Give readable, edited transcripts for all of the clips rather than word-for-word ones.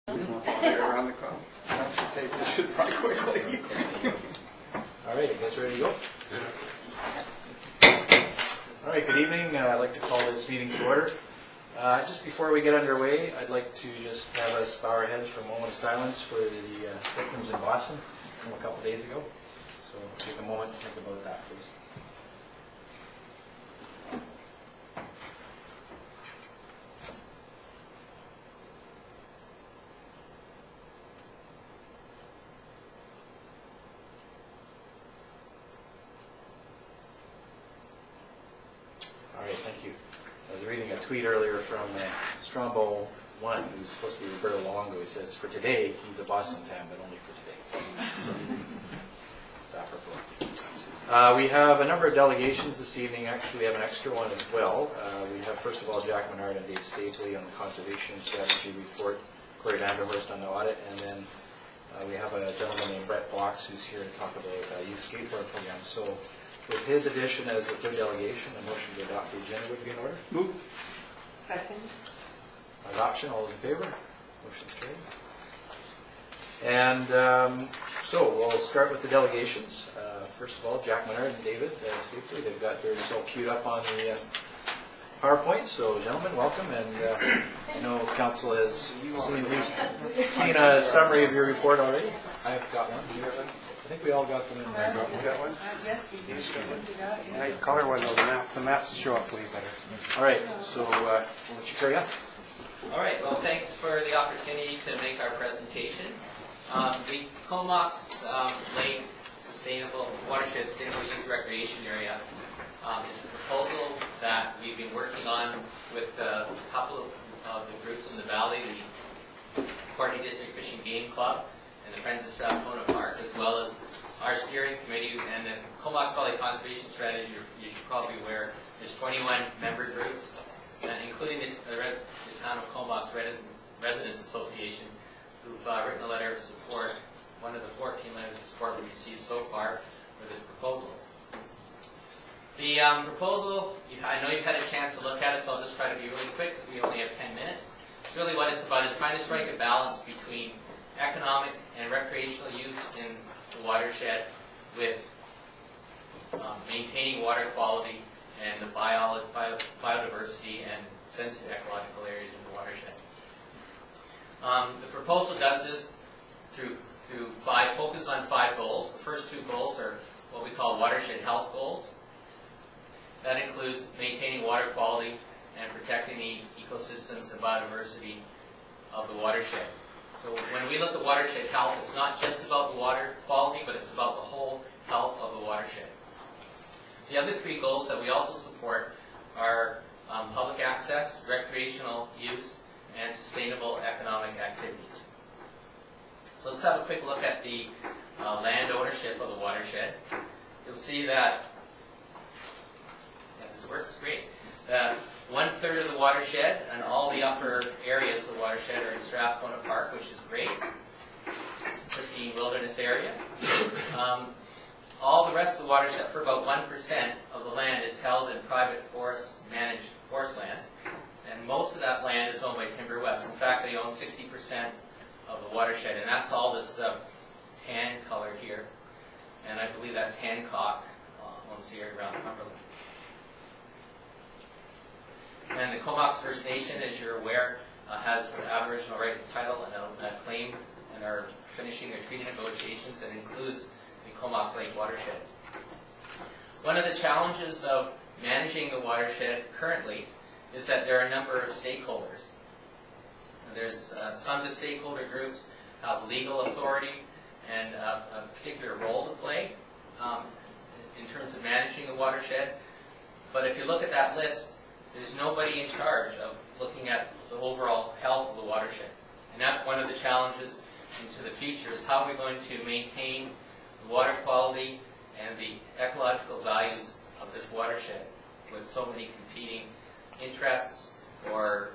Around the clock. This should probably quickly. All right, you guys ready to go? All right, good evening. I'd like to call this meeting to order. Just before we get underway, I'd like to just have us bow our heads for a moment of silence for the victims in Boston from a couple days ago. So take a moment to think about that, please. All right, thank you. I was reading a tweet earlier from Strombo One, who's supposed to be Roberto Luongo. He says, for today, he's a Boston fan, but only for today. So, it's apropos. We have a number of delegations this evening. Actually, we have an extra one as well. We have, first of all, Jack Menard and Dave Stapley on the Conservation Strategy Report, Corey Vanderhorst on the audit, and then we have a gentleman named Brett Box who's here to talk about youth skateboard program. So, with his addition as the third delegation, the motion to adopt the agenda would be in order. Move. Second. Adoption, all those in favor? Motion's carried. And so we'll start with the delegations. First of all, Jack Menard and David Stapley, they've got theirs all queued up on the PowerPoint. So gentlemen, welcome. And I know council has seen a summary of your report already. I've got one. Do you have one? I think we all got them in there. You got one? Yes, we did. Nice color one though. The maps show up way better. All right, so we'll let you carry on. All right, well, thanks for the opportunity to make our presentation. The Comox Lake Watershed Sustainable Use Recreation Area is a proposal that we've been working on with a couple of the groups in the valley, the Courtenay District Fish and Game Club and the Friends of Strathcona Park, as well as our steering committee and the Comox Valley Conservation Strategy. You should probably be aware there's 21 member groups, including the Town of Comox Residents Association, who've written a letter of support, one of the 14 letters of support we've received so far for this proposal. The proposal, I know you've had a chance to look at it, so I'll just try to be really quick. We only have 10 minutes. It's really what it's about is trying to strike a balance between economic and recreational use in the watershed with maintaining water quality and the biodiversity and sensitive ecological areas in the watershed. The proposal does this through focus on 5 goals. The first 2 goals are what we call watershed health goals. That includes maintaining water quality and protecting the ecosystems and biodiversity of the watershed. So when we look at watershed health, it's not just about the water quality, but it's about the whole health of the watershed. The other 3 goals that we also support are public access, recreational use, and sustainable economic activities. So let's have a quick look at the land ownership of the watershed. You'll see that, this works great, 1/3 of the watershed and all the upper areas of the watershed are in Strathcona Park, which is great. Pristine wilderness area. All the rest of the watershed, for about 1% of the land, is held in private managed forest lands. And most of that land is owned by Timber West. In fact, they own 60% of the watershed, and that's all this tan color here. And I believe that's Hancock on the area around Cumberland. And the Comox First Nation, as you're aware, has the Aboriginal right to title and a claim and are finishing their treaty negotiations and includes the Comox Lake watershed. One of the challenges of managing the watershed currently is that there are a number of stakeholders. There's some of the stakeholder groups have legal authority and a particular role to play in terms of managing the watershed. But if you look at that list, there's nobody in charge of looking at the overall health of the watershed. And that's one of the challenges into the future, is how we're going to maintain the water quality and the ecological values of this watershed with so many competing interests, or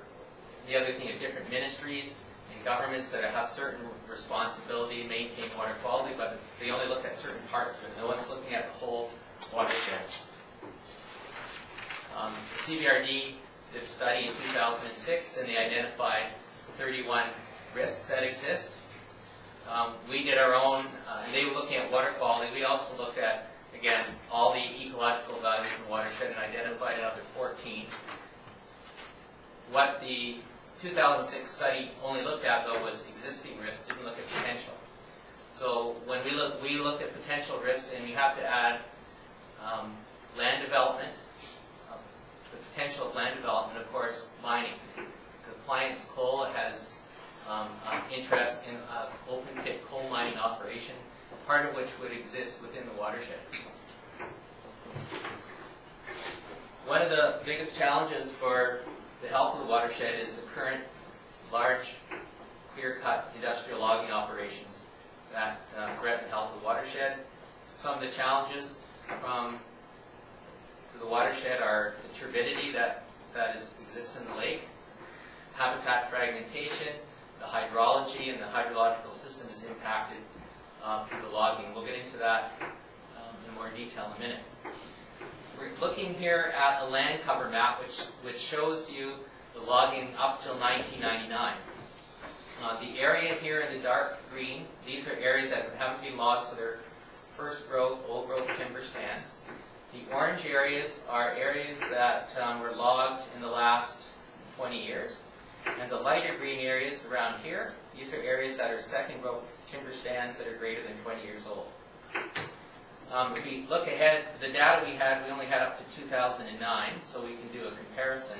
the other thing is different ministries and governments that have certain responsibility to maintain water quality, but they only look at certain parts of it. No one's looking at the whole watershed. The CBRD did a study in 2006, and they identified 31 risks that exist. We did our own, they were looking at water quality. We also looked at, again, all the ecological values in the watershed and identified another 14. What the 2006 study only looked at, though, was existing risks, didn't look at potential. So when we looked at potential risks, and we have to add land development, the potential of land development, of course, mining. Compliance Coal has interest in open pit coal mining operation, part of which would exist within the watershed. One of the biggest challenges for the health of the watershed is the current large clear-cut industrial logging operations that threaten the health of the watershed. Some of the challenges to the watershed are the turbidity that exists in the lake, habitat fragmentation, the hydrology and the hydrological system is impacted through the logging. We'll get into that in more detail in a minute. We're looking here at a land cover map which shows you the logging up till 1999. The area here in the dark green, these are areas that haven't been logged, so they're first growth, old growth timber stands. The orange areas are areas that were logged in the last 20 years. And the lighter green areas around here, these are areas that are second growth timber stands that are greater than 20 years old. If we look ahead, the data we only had up to 2009, so we can do a comparison.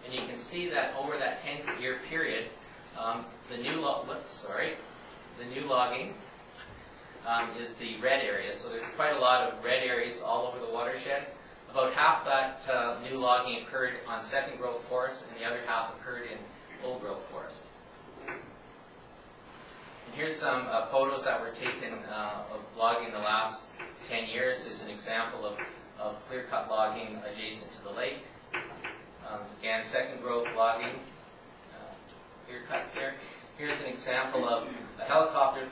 And you can see that over that 10-year period, the new logging is the red area. So there's quite a lot of red areas all over the watershed. About half that new logging occurred on second growth forests, and the other half occurred in old growth forests. And here's some photos that were taken of logging in the last 10 years. There's an example of clear-cut logging adjacent to the lake. Again, second growth logging, clear cuts there. Here's an example of a helicopter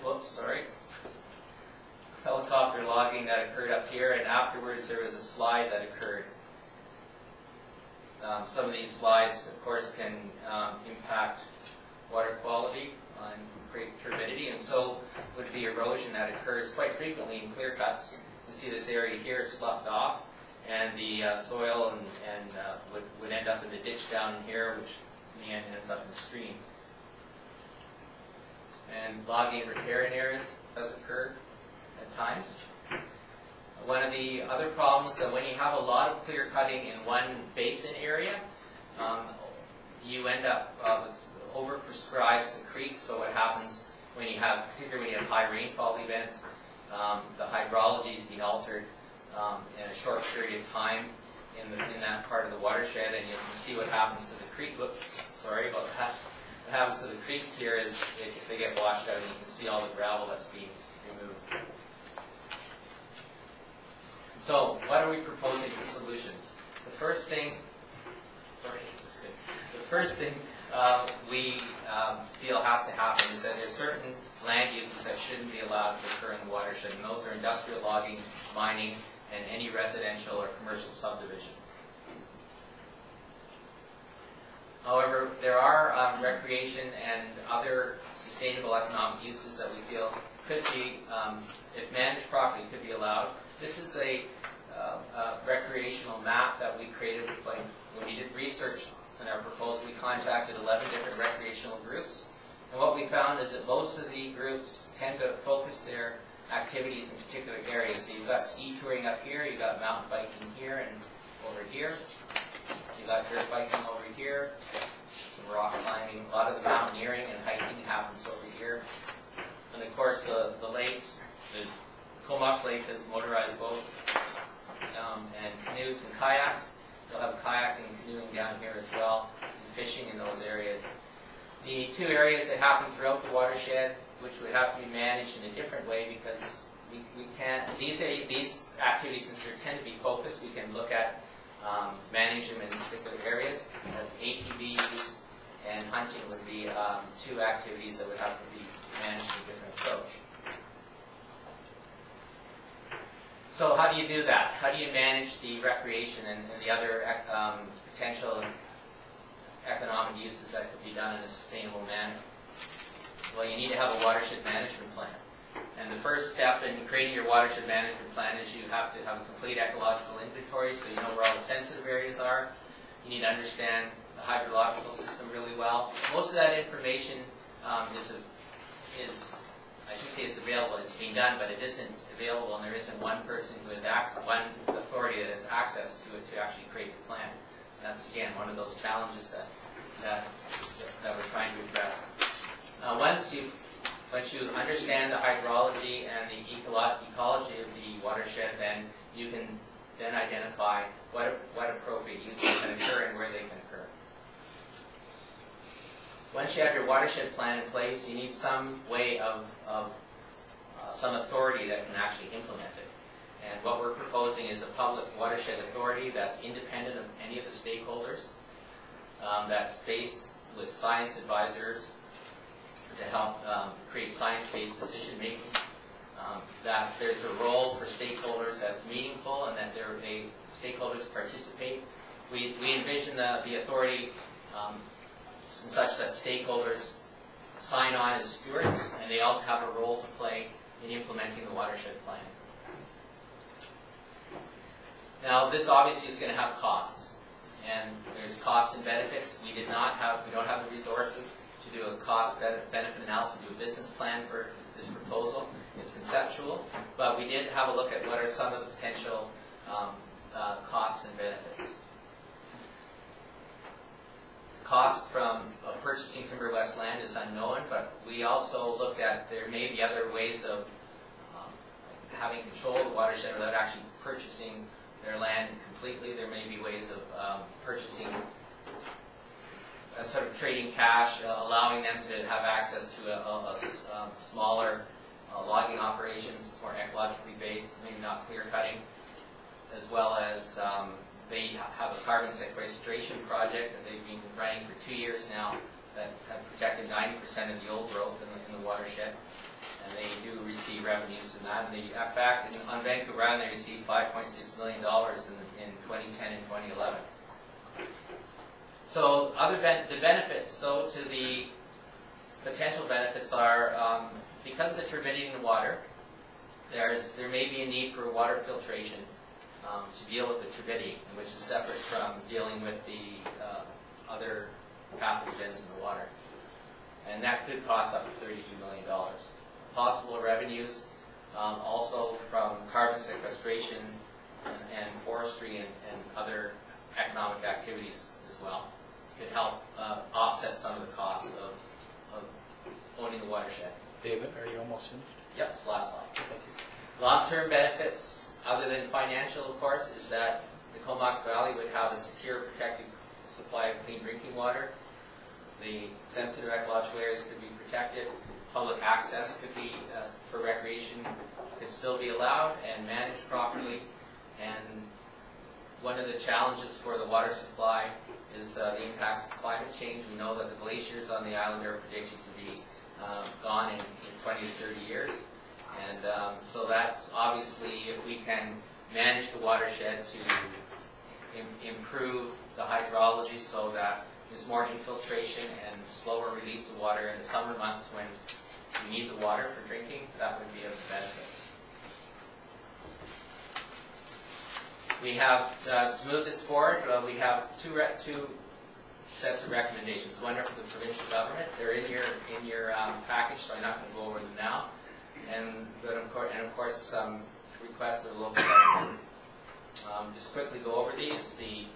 logging that occurred up here, and afterwards there was a slide that occurred. Some of these slides, of course, can impact water quality and create turbidity, and so would be erosion that occurs quite frequently in clear cuts. You see this area here is sloughed off, and the soil would end up in the ditch down here, which in the end ends up in the stream. And logging in riparian areas does occur at times. One of the other problems is that when you have a lot of clear cutting in one basin area, you end up overprescribes the creeks. So what happens particularly when you have high rainfall events, the hydrology is being altered in a short period of time in that part of the watershed, and you can see what happens to the creek. Sorry about that. What happens to the creeks here is they get washed out, and you can see all the gravel that's being removed. So, what are we proposing for solutions? The first thing we feel has to happen is that there's certain land uses that shouldn't be allowed to occur in the watershed, and those are industrial logging, mining, and any residential or commercial subdivision. However, there are recreation and other sustainable economic uses that we feel could be, if managed properly, could be allowed. This is a recreational map that we created when we did research in our proposal. We contacted 11 different recreational groups, and what we found is that most of the groups tend to focus their activities in particular areas. So you've got ski touring up here, you've got mountain biking here and over here. You've got dirt biking over here, some rock climbing. A lot of the mountaineering and hiking happens over here. And of course the lakes, there's Comox Lake has motorized boats and canoes and kayaks. You'll have kayaking and canoeing down here as well, and fishing in those areas. The two areas that happen throughout the watershed, which would have to be managed in a different way because we can't, these activities, since they tend to be focused, we can look at manage them in particular areas. ATVs and hunting would be two activities that would have to be managed in a different approach. So how do you do that? How do you manage the recreation and the other potential economic uses that could be done in a sustainable manner? Well, you need to have a watershed management plan. And the first step in creating your watershed management plan is you have to have a complete ecological inventory so you know where all the sensitive areas are. You need to understand the hydrological system really well. Most of that information is I should say it's available, it's being done, but it isn't available, and there isn't one person who has access, one authority that has access to it to actually create the plan. And that's, again, one of those challenges that we're trying to address. Once you understand the hydrology and the ecology of the watershed, then you can then identify what appropriate uses can occur and where they can occur. Once you have your watershed plan in place, you need some way of some authority that can actually implement it. And what we're proposing is a public watershed authority that's independent of any of the stakeholders, that's based with science advisors to help create science-based decision-making, that there's a role for stakeholders that's meaningful and that stakeholders participate. We envision the authority such that stakeholders sign on as stewards, and they all have a role to play in implementing the watershed plan. Now, this obviously is going to have costs, and there's costs and benefits. We don't have the resources to do a cost-benefit analysis, do a business plan for this proposal. It's conceptual, but we did have a look at what are some of the potential costs and benefits. Cost from purchasing Timber West land is unknown, but we also looked at there may be other ways of having control of the watershed without actually purchasing their land completely. There may be ways of purchasing, sort of trading cash, allowing them to have access to a smaller logging operations. It's more ecologically based, maybe not clear cutting, as well as they have a carbon sequestration project that they've been running for 2 years now that have protected 90% of the old growth in the watershed, and they do receive revenues from that. And in fact, on Vancouver Island, they received $5.6 million in 2010 and 2011. So the benefits, though, to the potential benefits are, because of the turbidity in the water, there may be a need for water filtration to deal with the turbidity, which is separate from dealing with the other pathogens in the water. And that could cost up to $32 million. Possible revenues also from carbon sequestration and forestry and other economic activities as well. Could help offset some of the costs of owning the watershed. David, are you almost finished? Yep, it's the last slide. Thank you. Long-term benefits, other than financial, of course, is that the Comox Valley would have a secure, protected supply of clean drinking water. The sensitive ecological areas could be protected. Public access could be, for recreation, could still be allowed and managed properly. And one of the challenges for the water supply is the impacts of climate change. We know that the glaciers on the island are predicted to be gone in 20 to 30 years. And so that's obviously, if we can manage the watershed to improve the hydrology so that there's more infiltration and slower release of water in the summer months when you need the water for drinking, that would be of benefit. We have, to move this forward, we have two sets of recommendations. One are for the provincial government. They're in your package, so I'm not going to go over them now. And of course, some requests of the local government. Just quickly go over these. The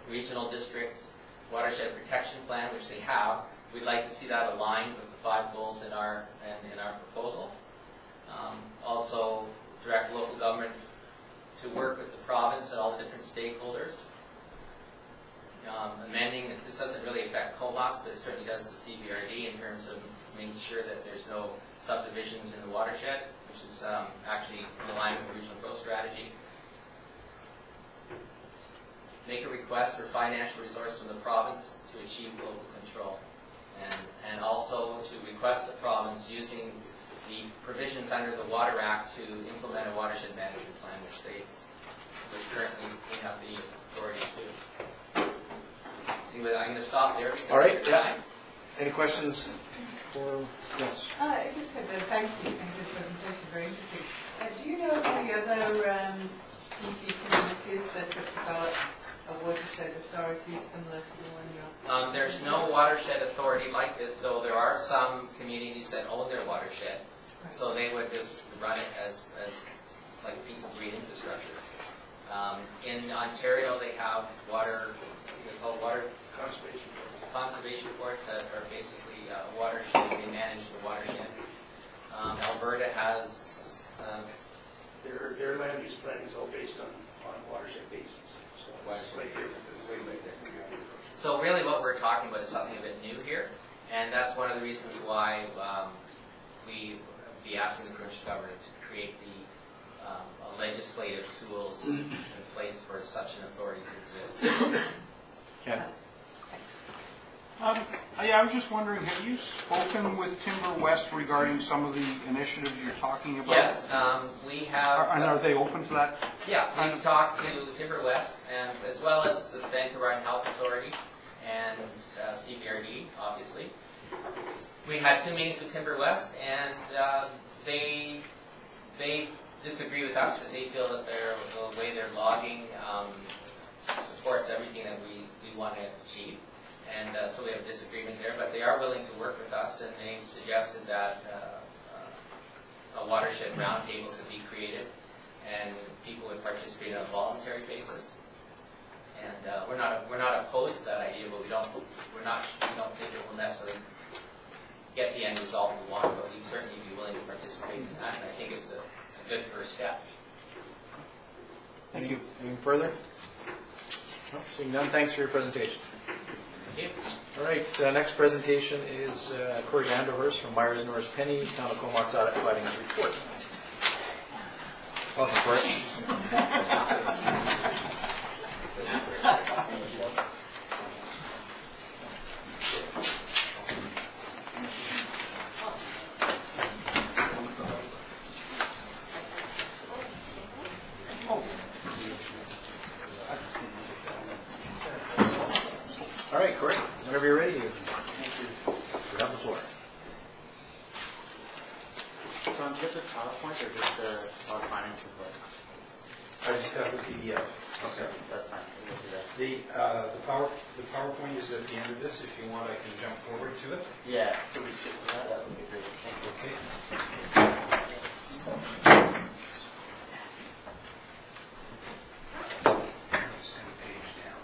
regional districts watershed protection plan, which they have, we'd like to see that aligned with the 5 goals in our proposal. Also, direct local government to work with the province and all the different stakeholders. Amending, this doesn't really affect Comox, but it certainly does the CBRD in terms of making sure that there's no subdivisions in the watershed, which is actually in line with the regional growth strategy. Make a request for financial resource from the province to achieve local control. And also to request the province using the provisions under the Water Act to implement a watershed management plan, which currently we have the authority to. Anyway, I'm going to stop there because All right, of time. Any questions for, yes? I just have a thank you for the presentation, very interesting. Do you know of any other PC communities that have developed a watershed authority similar to the one you're... There's no watershed authority like this, though there are some communities that own their watershed. So they would just run it as like a piece of green infrastructure. In Ontario, they have water, they call water conservation boards that are basically watershed. They manage the watersheds. Alberta has Their land use plan is all based on watershed basis. So it's like So really what we're talking about is something a bit new here, and that's one of the reasons why we be asking the provincial government to create the legislative tools in place for such an authority to exist. Ken? I was just wondering, have you spoken with Timber West regarding some of the initiatives you're talking about? Yes, we have... And are they open to that? Yeah, we've talked to Timber West, and as well as the Vancouver Island Health Authority and CBRD, obviously. We had 2 meetings with Timber West, and they disagree with us because they feel that the way they're logging supports everything that we want to achieve. And so we have a disagreement there, but they are willing to work with us, and they suggested that a watershed roundtable could be created, and people would participate on a voluntary basis. And we're not opposed to that idea, but we don't think it will necessarily get the end result we want, but we'd certainly be willing to participate in that, and I think it's a good first step. Thank you. Anything further? No, seeing none, thanks for your presentation. Thank you. All right, next presentation is Corey Vanderhurst from Myers Norris Penny, Town of Comox Audit, providing his report. Welcome, Corey. All right, Corey, whenever you're ready, you have the floor. John, do you have the PowerPoint or just the financial report? I just have the PDF. Okay, that's fine. We'll do that. The PowerPoint is at the end of this. If you want, I can jump forward to it. Yeah, could we skip to that? That would be great. Thank you. Okay. Send the page down.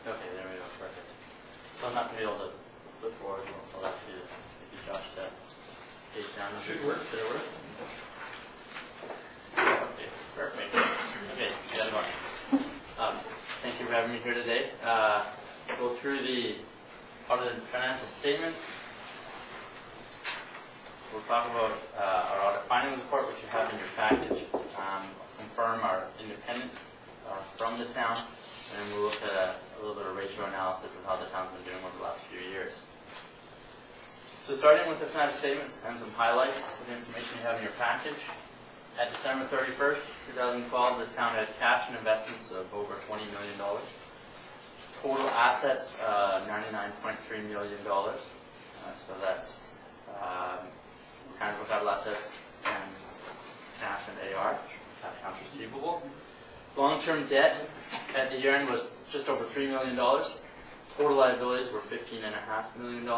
Okay, there we go. Perfect. So I'm not going to be able to flip forward. I'll ask you if you Josh that page down. Should work. Should it work? Okay, perfect. Okay, got it on. Thank you for having me here today. Go through the audited financial statements. We'll talk about our audit finding report, which you have in your package. Confirm our independence from the town, and then we'll look at a little bit of ratio analysis of how the town's been doing over the last few years. So starting with the financial statements and some highlights of the information you have in your package. At December 31st, 2012, the town had cash and investments of over $20 million. Total assets, $99.3 million. So that's tangible capital assets and cash and AR, accounts receivable. Long-term debt at the year end was just over $3 million. Total liabilities were $15.5 million.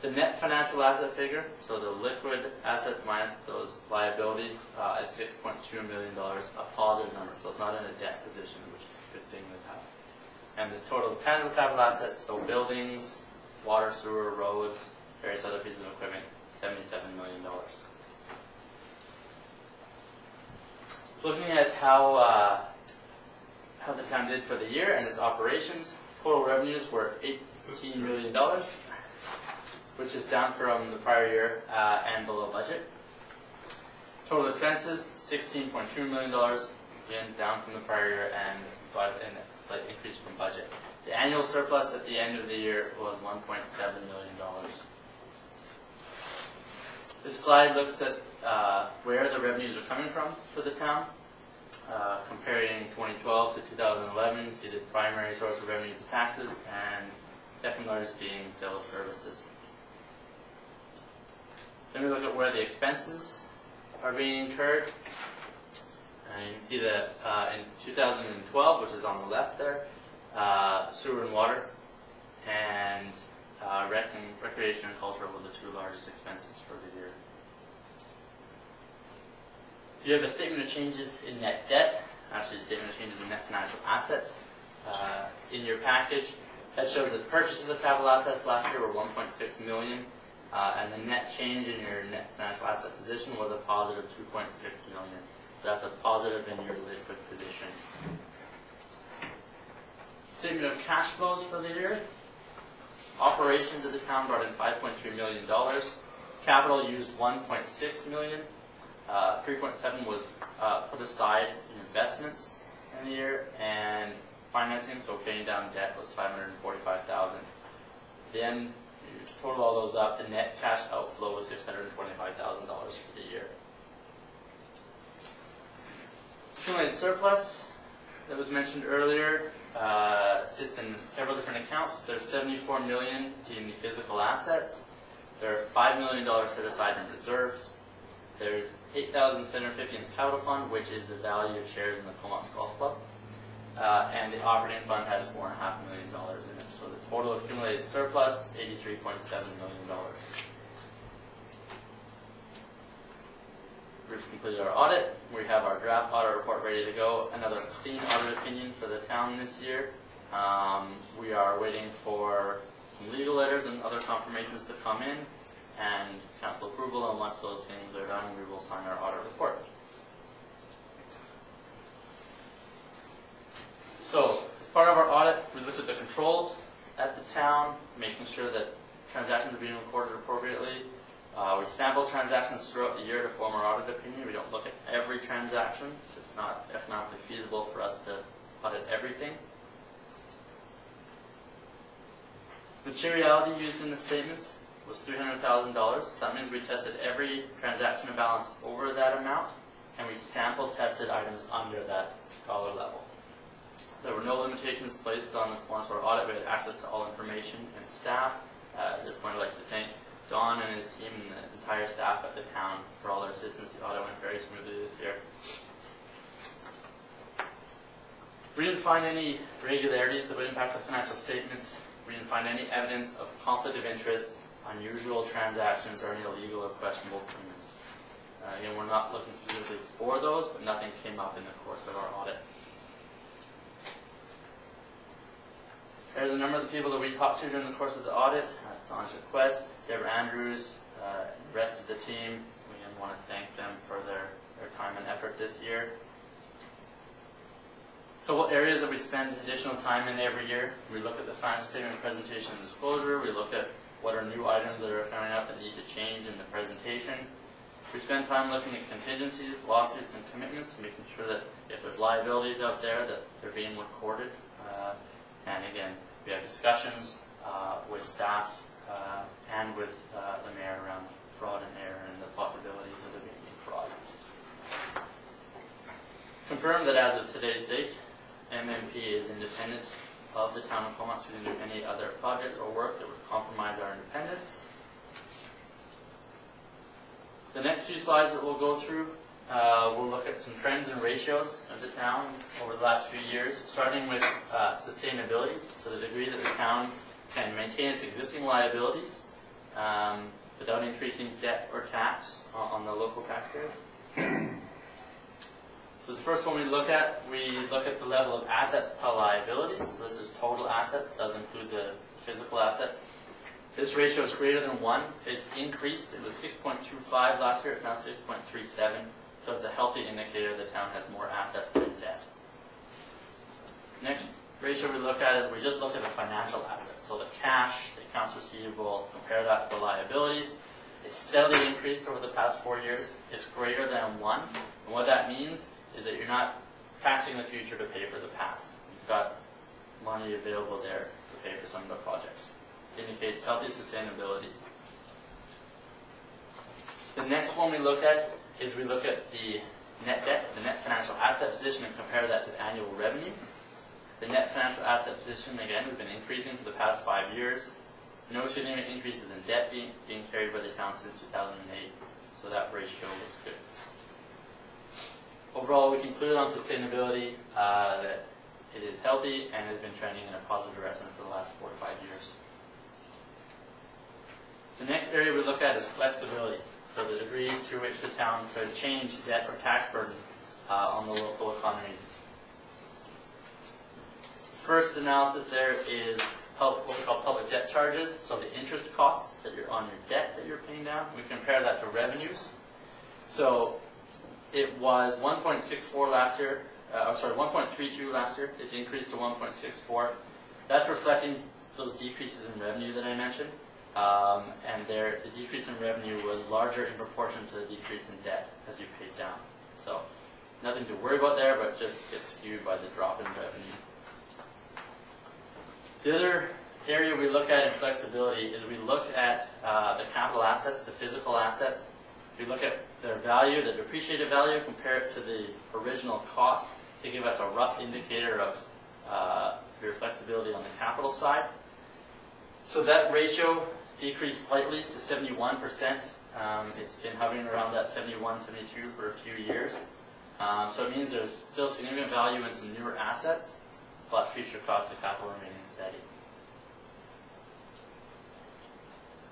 The net financial asset figure, so the liquid assets minus those liabilities, is $6.2 million, a positive number. So it's not in a debt position, which is a good thing to have. And the total tangible capital assets, so buildings, water, sewer, roads, various other pieces of equipment, $77 million. Looking at how the town did for the year and its operations, total revenues were $18 million, which is down from the prior year and below budget. Total expenses, $16.2 million, again down from the prior year and but in slight increase from budget. The annual surplus at the end of the year was $1.7 million. This slide looks at where the revenues are coming from for the town. Comparing 2012 to 2011, you see the primary source of revenues is taxes, and second largest being sale of services. Then we look at where the expenses are being incurred. And you can see that in 2012, which is on the left there, sewer and water and recreation and culture were the two largest expenses for the year. You have a statement of changes in net debt, actually a statement of changes in net financial assets in your package. That shows that purchases of capital assets last year were $1.6 million, and the net change in your net financial asset position was a positive $2.6 million. So that's a positive in your liquid position. Statement of cash flows for the year. Operations of the town brought in $5.3 million. Capital used $1.6 million. 3.7 was put aside in investments in the year, and financing, so paying down debt, was $545,000. Then you total all those up, the net cash outflow was $625,000 for the year. Accumulated surplus that was mentioned earlier sits in several different accounts. There's $74 million in the physical assets. There are $5 million set aside in reserves. There's $8,750 in the capital fund, which is the value of shares in the Comox Golf Club. And the operating fund has $4.5 million in it. So the total accumulated surplus, $83.7 million. We've completed our audit. We have our draft audit report ready to go. Another clean audit opinion for the town this year. We are waiting for some legal letters and other confirmations to come in, and council approval, and once those things are done, we will sign our audit report. So, as part of our audit, we looked at the controls at the town, making sure that transactions are being recorded appropriately. We sample transactions throughout the year to form our audit opinion. We don't look at every transaction. It's just not economically feasible for us to audit everything. Materiality used in the statements was $300,000. So that means we tested every transaction balance over that amount, and we sample tested items under that dollar level. There were no limitations placed on the performance of our audit. We had access to all information and staff. At this point, I'd like to thank Don and his team and the entire staff at the town for all their assistance. The audit went very smoothly this year. We didn't find any irregularities that would impact the financial statements. We didn't find any evidence of conflict of interest, unusual transactions, or any illegal or questionable payments. Again, we're not looking specifically for those, but nothing came up in the course of our audit. There's a number of the people that we talked to during the course of the audit. Don Quest, Deborah Andrews, and the rest of the team. We want to thank them for their time and effort this year. So what areas that we spend additional time in every year? We look at the financial statement presentation and disclosure. We look at what are new items that are coming up that need to change in the presentation. We spend time looking at contingencies, lawsuits, and commitments, making sure that if there's liabilities out there, that they're being recorded. And again, we have discussions with staff and with the mayor around fraud and error and the possibilities of there being fraud. Confirm that as of today's date, MMP is independent of the town of Comox. We didn't do any other projects or work that would compromise our independence. The next few slides that we'll go through, we'll look at some trends and ratios of the town over the last few years, starting with sustainability, so the degree that the town can maintain its existing liabilities without increasing debt or tax on the local taxpayers. So the first one we look at the level of assets to liabilities. So this is total assets, does include the physical assets. This ratio is greater than 1. It's increased. It was 6.25 last year. It's now 6.37. So it's a healthy indicator the town has more assets than debt. Next ratio we look at is we just look at the financial assets. So the cash, the accounts receivable, compare that to the liabilities. It's steadily increased over the past 4 years. It's greater than 1. And what that means is that you're not taxing the future to pay for the past. You've got money available there to pay for some of the projects. It indicates healthy sustainability. The next one we look at is we look at the net debt, the net financial asset position, and compare that to the annual revenue. The net financial asset position, again, has been increasing for the past 5 years. No significant increases in debt being carried by the town since 2008, so that ratio looks good. Overall, we conclude on sustainability that it is healthy and has been trending in a positive direction for the last 4 to 5 years. The next area we look at is flexibility, so the degree to which the town could change debt or tax burden on the local economy. First analysis there is what we call public debt charges, so the interest costs that you're on your debt that you're paying down. We compare that to revenues. So it was 1.64 last year, 1.32 last year. It's increased to 1.64. That's reflecting those decreases in revenue that I mentioned. And the decrease in revenue was larger in proportion to the decrease in debt as you paid down. So nothing to worry about there, but just gets skewed by the drop in revenue. The other area we look at in flexibility is we look at the capital assets, the physical assets. We look at their value, the depreciated value, compare it to the original cost to give us a rough indicator of your flexibility on the capital side. So that ratio decreased slightly to 71%. It's been hovering around that 71, 72 for a few years. So it means there's still significant value in some newer assets, but future cost of capital remaining steady.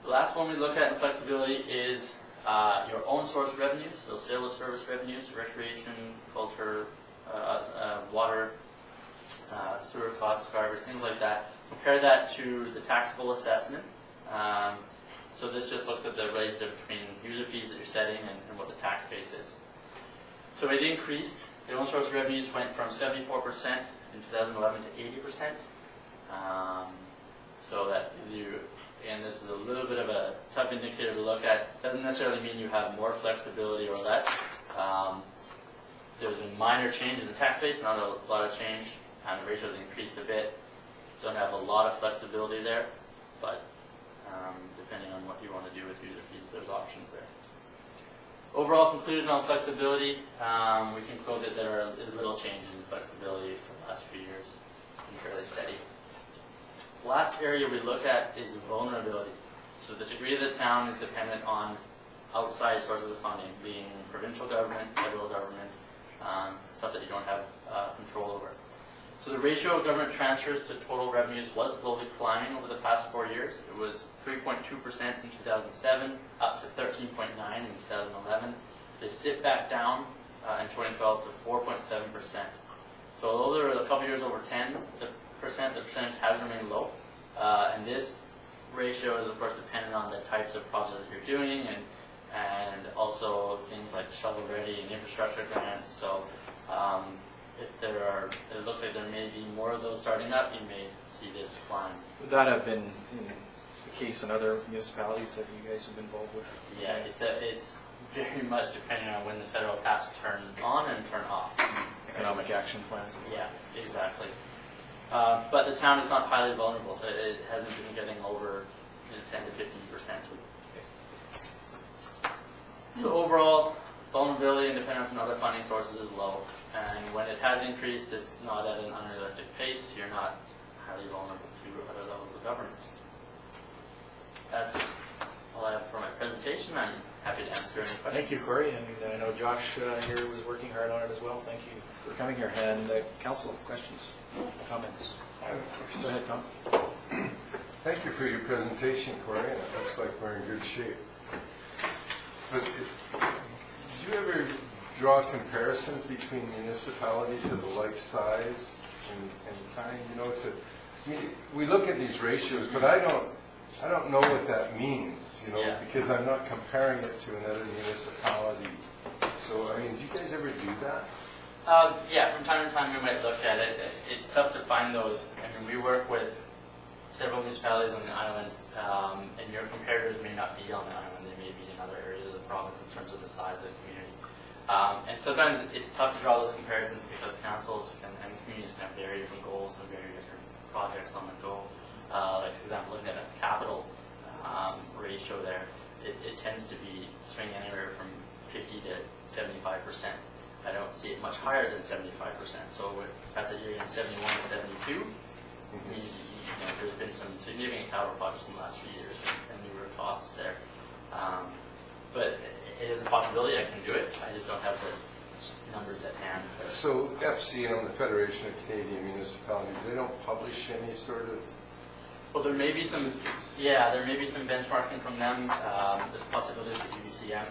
The last one we look at in flexibility is your own source revenues, so sales of service revenues, recreation, culture, water, sewer costs, garbage, things like that. Compare that to the taxable assessment. So this just looks at the ratio between user fees that you're setting and what the tax base is. So it increased. The own source revenues went from 74% in 2011 to 80%. So that gives you, and this is a little bit of a tough indicator to look at. Doesn't necessarily mean you have more flexibility or less. There's been minor change in the tax base, not a lot of change, and the ratio has increased a bit. Don't have a lot of flexibility there, but depending on what you want to do with user fees, there's options there. Overall conclusion on flexibility, we can close it. There is little change in flexibility for the last few years. It's been fairly steady. The last area we look at is vulnerability. So the degree of the town is dependent on outside sources of funding, being provincial government, federal government, stuff that you don't have control over. So the ratio of government transfers to total revenues was slowly climbing over the past 4 years. It was 3.2% in 2007, up to 13.9% in 2011. This dipped back down in 2012 to 4.7%. So although there were a couple years over 10%, the percentage has remained low. And this ratio is, of course, dependent on the types of projects that you're doing and also things like shovel-ready and infrastructure grants. So if it looks like there may be more of those starting up, you may see this climb. Would that have been the case in other municipalities that you guys have been involved with? Yeah, it's very much depending on when the federal taps turn on and turn off. Economic action plans? Yeah, exactly. But the town is not highly vulnerable, so it hasn't been getting over 10 to 15%. So overall, vulnerability and dependence on other funding sources is low. And when it has increased, it's not at an unrealistic pace. You're not highly vulnerable to other levels of government. That's all I have for my presentation. I'm happy to answer any questions. Thank you, Corey. And I know Josh here was working hard on it as well. Thank you for coming here. And council, questions, comments? Go ahead, Tom. Thank you for your presentation, Corey. And it looks like we're in good shape. But did you ever draw comparisons between municipalities of the like size and kind? We look at these ratios, but I don't know what that means, Yeah. because I'm not comparing it to another municipality. So, do you guys ever do that? Yeah, from time to time we might look at it. It's tough to find those. We work with several municipalities on the island, and your competitors may not be on the island. They may be in other areas of the province in terms of the size of the community. And sometimes it's tough to draw those comparisons because councils and communities can have very different goals and very different projects on the go. Like, for example, looking at a capital ratio there, it tends to be swinging anywhere from 50 to 75%. I don't see it much higher than 75%. So with the fact that you're in 71 to 72, there's been some significant capital projects in the last few years and newer costs there. But it is a possibility I can do it. I just don't have the numbers at hand. So FCM, the Federation of Canadian Municipalities, they don't publish any sort of... Well, there may be some, there may be some benchmarking from them. The possibility that UBCM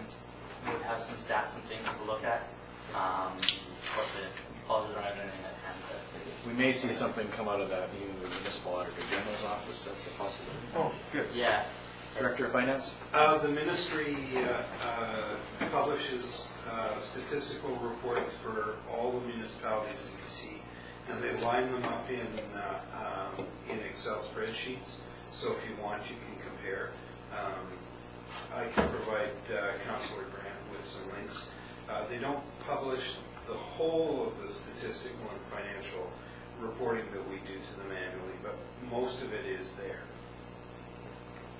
would have some stats and things to look at. But the policies don't have anything at hand. We may see something come out of that new municipal auditor general's office. That's a possibility. Oh, good. Yeah. Director of Finance? The ministry publishes statistical reports for all the municipalities in BC, and they line them up in Excel spreadsheets. So if you want, you can compare. I can provide Councillor Grant with some links. They don't publish the whole of the statistical and financial reporting that we do to them annually, but most of it is there.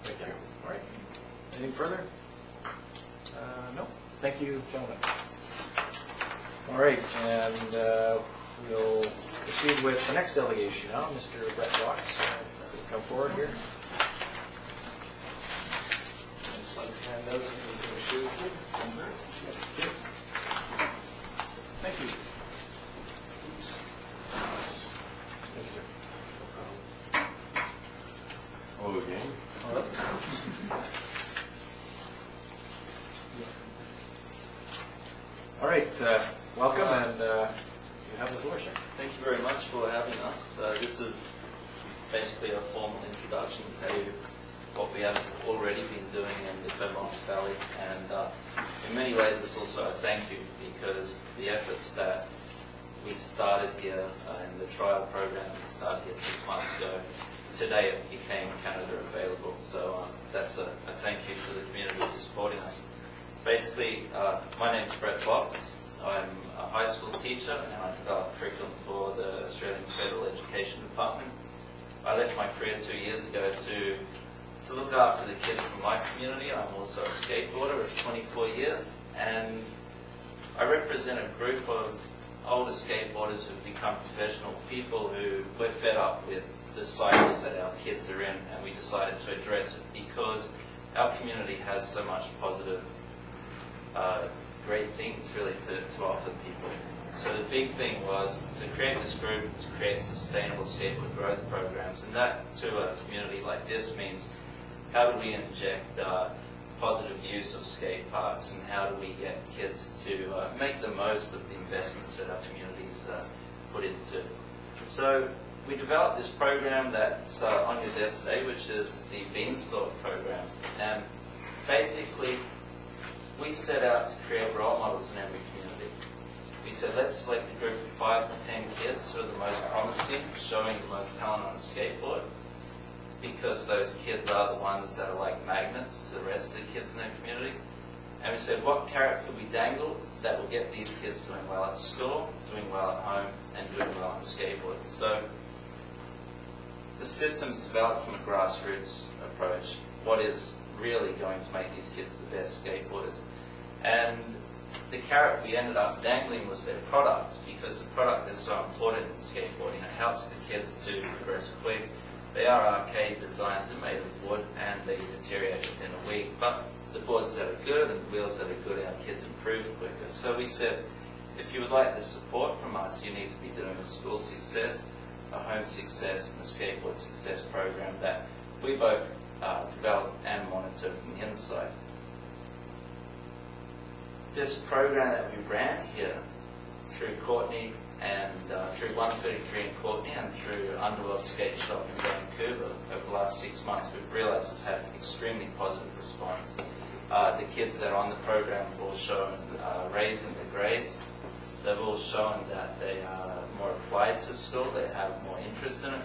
Thank you. All right. Anything further? No. Thank you, gentlemen. All right, and we'll proceed with the next delegation now. Mr. Brett Fox, come forward here. Just like hand those into the shoe. Thank you. Hello again. All right, welcome, and you have the floor, sir. Thank you very much for having us. This is basically a formal introduction to tell you what we have already been doing in the Comox Valley, and in many ways it's also a thank you, because the efforts that we started here in the trial program, we started here 6 months ago, today it became Canada available. So that's a thank you to the community for supporting us. Basically, my name is Brett Fox. I'm a high school teacher, and I develop curriculum for the Australian Federal Education Department. I left my career 2 years ago to look after the kids from my community. I'm also a skateboarder of 24 years, and I represent a group of older skateboarders who've become professional people who we're fed up with the cycles that our kids are in, and we decided to address it because our community has so much positive great things really to offer people. So the big thing was to create this group, to create sustainable skateboard growth programs, and that to a community like this means how do we inject positive use of skate parks, and how do we get kids to make the most of the investments that our communities put into. So we developed this program that's on your desk today, which is the Beanstalk program, and basically we set out to create role models in every community. We said, let's select a group of 5 to 10 kids who are the most promising, showing the most talent on the skateboard, because those kids are the ones that are like magnets to the rest of the kids in their community. And we said, what carrot could we dangle that will get these kids doing well at school, doing well at home, and doing well on the skateboard? So the system's developed from a grassroots approach. What is really going to make these kids the best skateboarders? And the carrot we ended up dangling was their product, because the product is so important in skateboarding. It helps the kids to progress quick. They are arcade designs, they're made of wood, and they deteriorate within a week. But the boards that are good and the wheels that are good, our kids improve quicker. So we said, if you would like the support from us, you need to be doing a school success, a home success, and a skateboard success program that we both develop and monitor from the inside. This program that we ran here through Courtney and through 133 in Courtney and through Underworld Skate Shop in Vancouver over the last 6 months, we've realised has had an extremely positive response. The kids that are on the program have all shown raising their grades. They've all shown that they are more applied to school, they have more interest in it,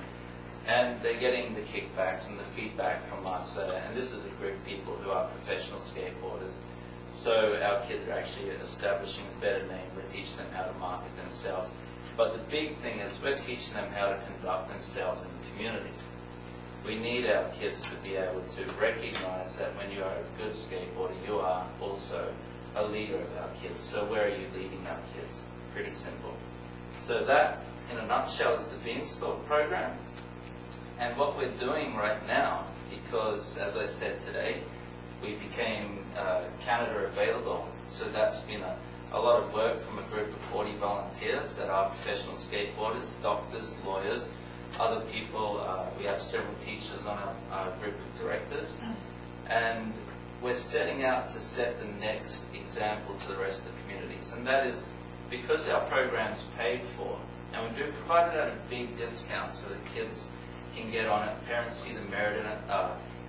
and they're getting the kickbacks and the feedback from us. And this is a group of people who are professional skateboarders. So our kids are actually establishing a better name. We teach them how to market themselves. But the big thing is we're teaching them how to conduct themselves in the community. We need our kids to be able to recognize that when you are a good skateboarder, you are also a leader of our kids. So where are you leading our kids? Pretty simple. So that, in a nutshell, is the Beanstalk program. And what we're doing right now, because, as I said today, we became Canada available, so that's been a lot of work from a group of 40 volunteers that are professional skateboarders, doctors, lawyers, other people. We have several teachers on our group of directors. And we're setting out to set the next example to the rest of the communities. And that is because our program's paid for, and we do provide it at a big discount so that kids can get on it, parents see the merit in it,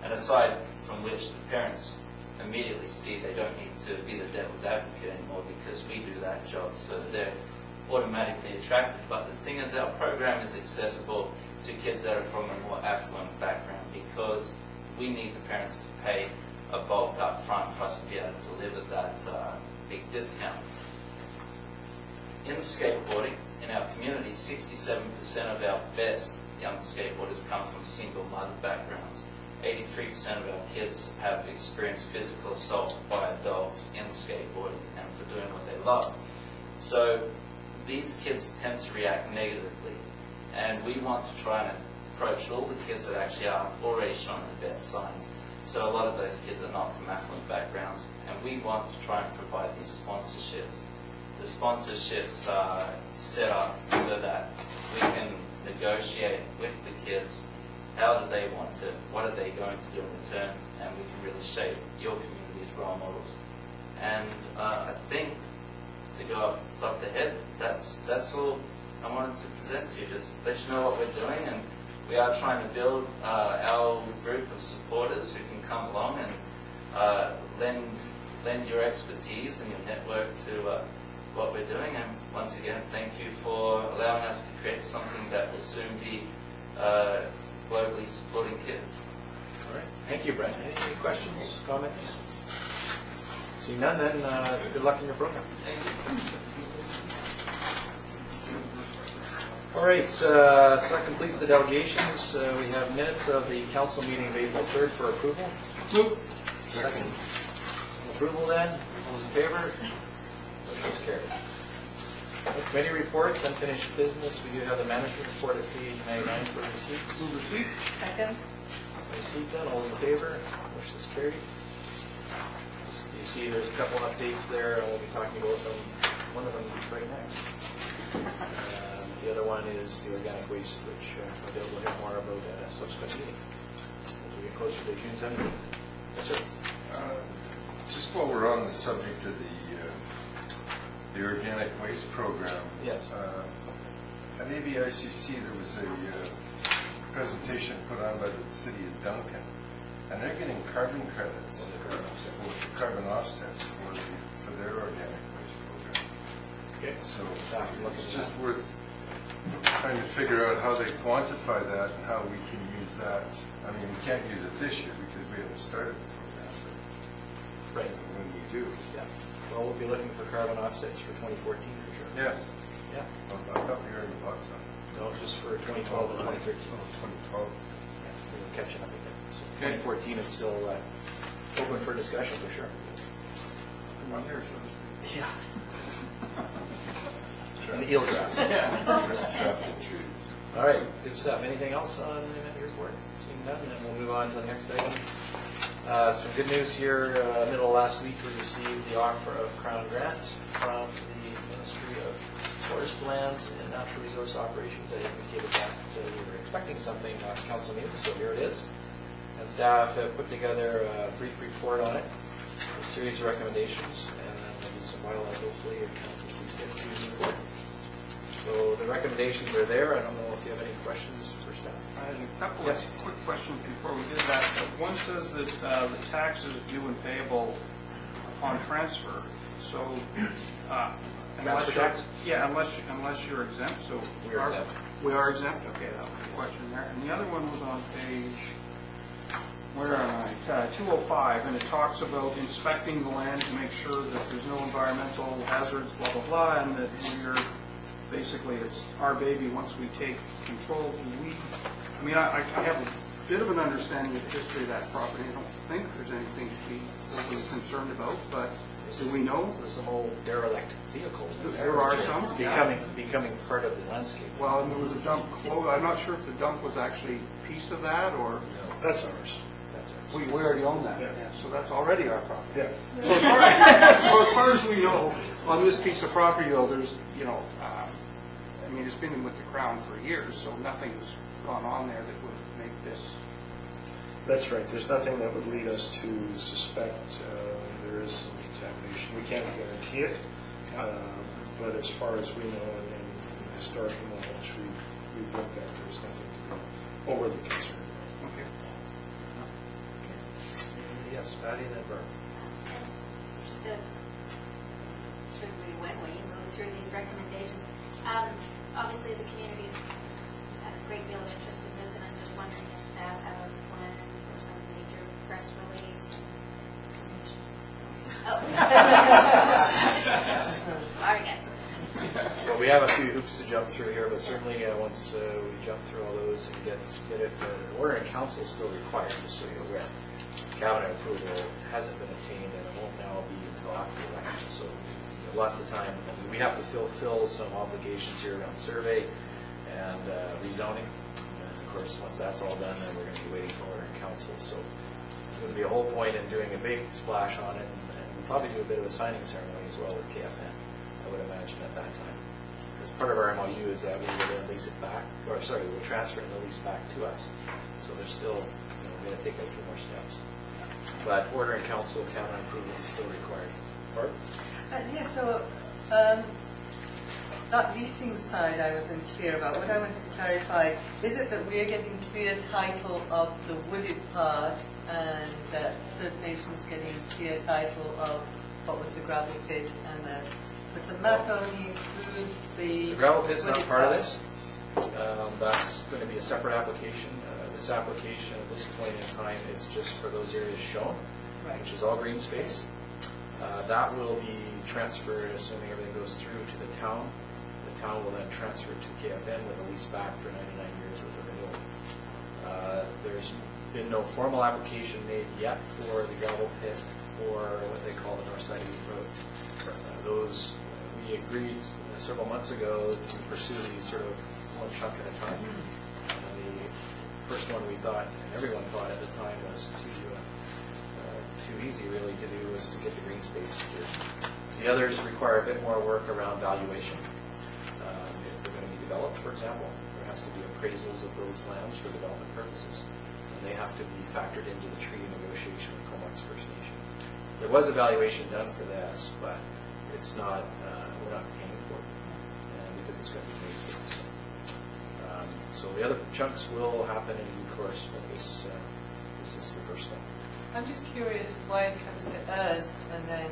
and aside from which the parents immediately see they don't need to be the devil's advocate anymore because we do that job, so they're automatically attracted. But the thing is, our program is accessible to kids that are from a more affluent background because we need the parents to pay a bulk up front for us to be able to deliver that big discount. In skateboarding, in our community, 67% of our best young skateboarders come from single mother backgrounds. 83% of our kids have experienced physical assault by adults in skateboarding and for doing what they love. So these kids tend to react negatively, and we want to try and approach all the kids that actually are already showing the best signs. So a lot of those kids are not from affluent backgrounds, and we want to try and provide these sponsorships. The sponsorships are set up so that we can negotiate with the kids. How do they want to, what are they going to do in return, and we can really shape your community as role models. And I think, to go off the top of the head, that's all I wanted to present to you, just let you know what we're doing, and we are trying to build our group of supporters who can come along and lend your expertise and your network to what we're doing. And once again, thank you for allowing us to create something that will soon be globally supporting kids. All right. Thank you, Brent. Any questions, comments? Seeing none, then good luck in your program. Thank you. All right, so that completes the delegations. We have minutes of the council meeting of April 3rd for approval. Move. Second. Approval then. All those in favor? Motion's carried. Committee reports, unfinished business. We do have the management report at page 99 for receipts. Move receipt. Second. Receipt done. All those in favor? Motion's carried. Just, you see there's a couple updates there, and we'll be talking about them. One of them right next. The other one is the organic waste, which we'll hear more about at a subsequent meeting as we get closer to June 17th. Yes, sir. Just while we're on the subject of the organic waste program. Yes. At AVICC there was a presentation put on by the city of Duncan, and they're getting carbon credits, carbon offsets for their organic waste program. Okay. So it's just worth trying to figure out how they quantify that and how we can use that. I mean, we can't use it this year because we haven't started the program, but Right. when we do. Yeah. Well, we'll be looking for carbon offsets for 2014 for sure. Yeah. Yeah. Well, I thought we already bought some. No, just for 2012 and 2013. 2012. Yeah, we're catching up again. So 2014 is still open for discussion for sure. Come on here, so to speak. Yeah. And the eelgrass. All right, good stuff. Anything else on the amendment report? Seeing none, then we'll move on to the next item. Some good news here. Middle of last week, we received the offer of Crown grants from the Ministry of Forest Lands and Natural Resource Operations. I indicated that we were expecting something last council meeting, so here it is. And staff have put together a brief report on it, a series of recommendations, and then maybe some bylaws, hopefully, if council sees fit to move forward. So the recommendations are there. I don't know if you have any questions for staff. I had a couple Yes. of quick questions before we did that. One says that the tax is due and payable upon transfer. So Transfer tax? Yeah, unless you're exempt. So We are exempt. We are exempt. Okay, that was the question there. And the other one was on page, where am I? 205, and it talks about inspecting the land to make sure that there's no environmental hazards, blah blah blah, and that we're basically it's our baby once we take control. I mean, I have a bit of an understanding of the history of that property. I don't think there's anything to be overly concerned about, but do we know? There's some old derelict vehicles. in There are some, yeah. Becoming part of the landscape. Well, and there was a dump closed. I'm not sure if the dump was actually a piece of that or... That's ours. We already own that. Yeah. So that's already our property. Yeah. So as far as we know, on this piece of property though, there's, you know, I mean, it's been with the Crown for years, so nothing's gone on there that would make this... That's right. There's nothing that would lead us to suspect there is some contamination. We can't guarantee it, but as far as we know, and from historical knowledge we've looked at, there's nothing to be overly concerned. Okay. Yes, Patty and then Bert. Just as, should we, when we go through these recommendations, obviously the community's had a great deal of interest in this, and I'm just wondering if staff have a plan for some major press release. Oh. Sorry, guys. Well, we have a few hoops to jump through here, but certainly once we jump through all those and get it, order in council is still required, just so you're aware. Cabinet approval hasn't been obtained, and it won't now be until after the election. So lots of time. And we have to fulfill some obligations here around survey and rezoning. And of course, once that's all done, then we're going to be waiting for order in council. So there's going to be a whole point in doing a big splash on it, and we'll probably do a bit of a signing ceremony as well with KFN, I would imagine, at that time. Because part of our MOU is that we will lease it back, or sorry, we will transfer the lease back to us. So there's still, we're going to take a few more steps. But order in council, cabinet approval is still required. Bart? Yes, so that leasing side I was unclear about. What I wanted to clarify, is it that we're getting clear title of the wooded part and that First Nations getting clear title of what was the gravel pit and because the map only includes the... The gravel pit's not wooded part of part. this. That's going to be a separate application. This application at this point in time is just for those areas shown, Right. which is all green space. That will be transferred, assuming everything goes through, to the town. The town will then transfer it to KFN with a lease back for 99 years with a renewal. There's been no formal application made yet for the gravel pit or what they call the north side of the road. Those we agreed several months ago to pursue these sort of one chunk at a time. The first one we thought, and everyone thought at the time, was too easy really to do, was to get the green space secured. The others require a bit more work around valuation. If they're going to be developed, for example, there has to be appraisals of those lands for development purposes, and they have to be factored into the treaty negotiation with Comox First Nation. There was a valuation done for this, but it's not, we're not paying for it, and because it's going to be green space. So the other chunks will happen in due course, but this is the first step. I'm just curious why it comes to us and then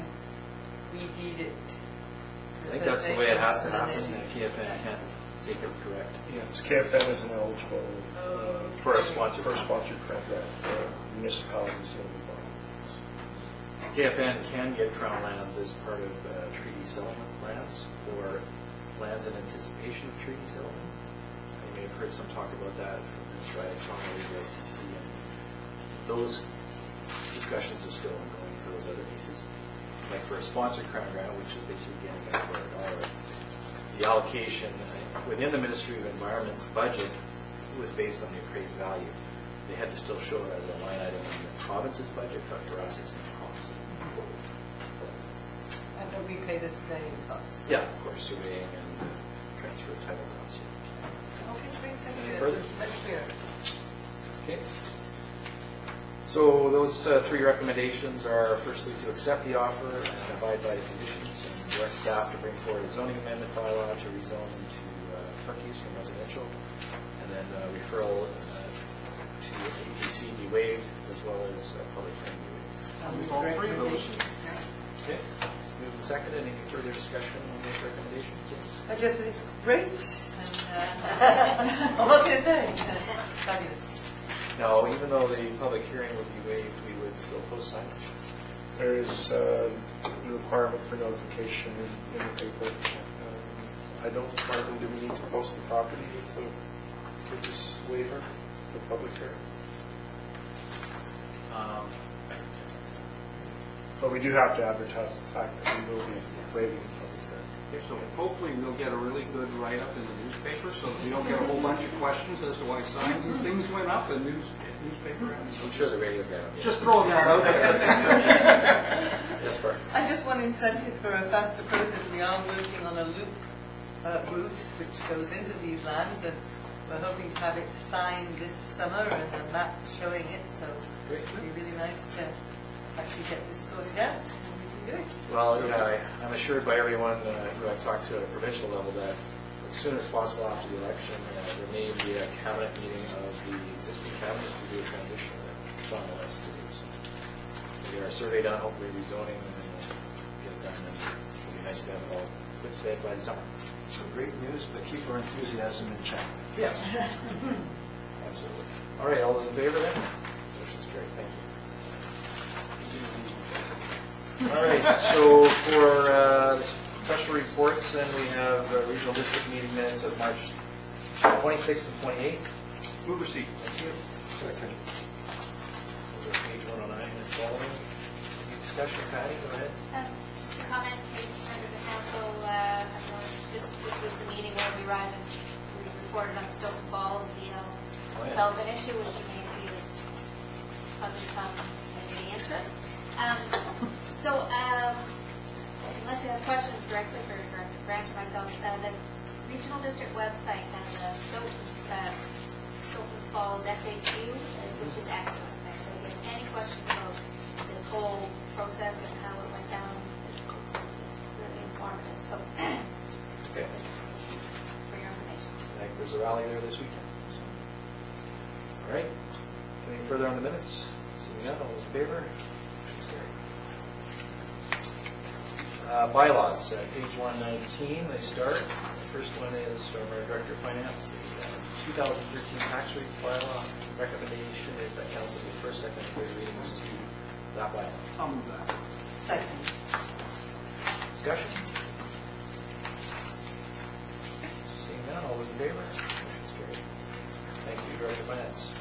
we deed it. I think that's the way it has to happen. KFN can't take it correct. Yes, KFN isn't eligible For a sponsor. for a sponsored grant. Municipalities will be buying. KFN can get Crown lands as part of treaty settlement lands or lands in anticipation of treaty settlement. You may have heard some talk about that from Ms. Riley Chong of the LCC, and those discussions are still ongoing for those other pieces. Like for a sponsored Crown grant, which is basically getting at for $1, the allocation within the Ministry of Environment's budget was based on the appraised value. They had to still show it as a line item in the province's budget, but for us it's in the cost. And that we pay the surveying costs. Yeah, of course, surveying and transfer of title costs. Okay, great, thank you. Further? That's clear. Okay. So those three recommendations are firstly to accept the offer and abide by the conditions and direct staff to bring forward a zoning amendment bylaw to rezone to park use from residential, and then referral to ABC be waived as well as public hearing be waived. All three of those. Okay. Moved and seconded. Any further discussion on those recommendations? Yes. I just, it's great. And what can I say? Fabulous. No, even though the public hearing would be waived, we would still post signage. There is the requirement for notification in the paper. I don't, Martin, do we need to post the property for this waiver, for public hearing? But we do have to advertise the fact that we will be waiving the public hearing. So hopefully we'll get a really good write-up in the newspaper, so that we don't get a whole bunch of questions as to why signs and things went up in newspaper. I'm sure the radio got it. Just throwing that out there. Yes, Bart. And just one incentive for a faster process, we are working on a loop route which goes into these lands, and we're hoping to have it signed this summer and a map showing it, so Great. it'd be really nice to actually get this sorted out, and we can do it. Well, yeah, I'm assured by everyone who I've talked to at a provincial level that as soon as possible after the election, there may be a cabinet meeting of the existing cabinet to do a transition. It's on the list to do. So we'll get our survey done, hopefully rezoning, and then we'll get it done. And it'll be nice to have it all put to bed by the summer. So great news, but keep our enthusiasm in check. Yes. Absolutely. All right, all those in favor then? Motion's carried. Thank you. All right, so for the special reports, then we have regional district meeting minutes of March 26th and 28th. Move receipt. Thank you. Second. Those are page 109 and following. Any discussion? Patty, go ahead. Just a comment in case members of council have noticed, this was the meeting where we arrived and we reported on Stoughton Falls, development issue, which you may see is causing some community interest. So, unless you have questions directly for Director Grant or myself, the regional district website has a Stoughton Falls FAQ, which is excellent. So if you have any questions about this whole process and how it went down, it's really informative. So, Okay. just for your information. Like, there's a rally there this weekend. So. All right. Anything further on the minutes? Seeing none, all those in favor? Motion's carried. Bylaws, page 119, they start. The first one is from our Director of Finance, the 2013 tax rates bylaw. Recommendation is that council give first, second, and third readings to that bylaw. I'll move that. Second. Discussion? Seeing none, all those in favor? Motion's carried. Thank you, Director of Finance.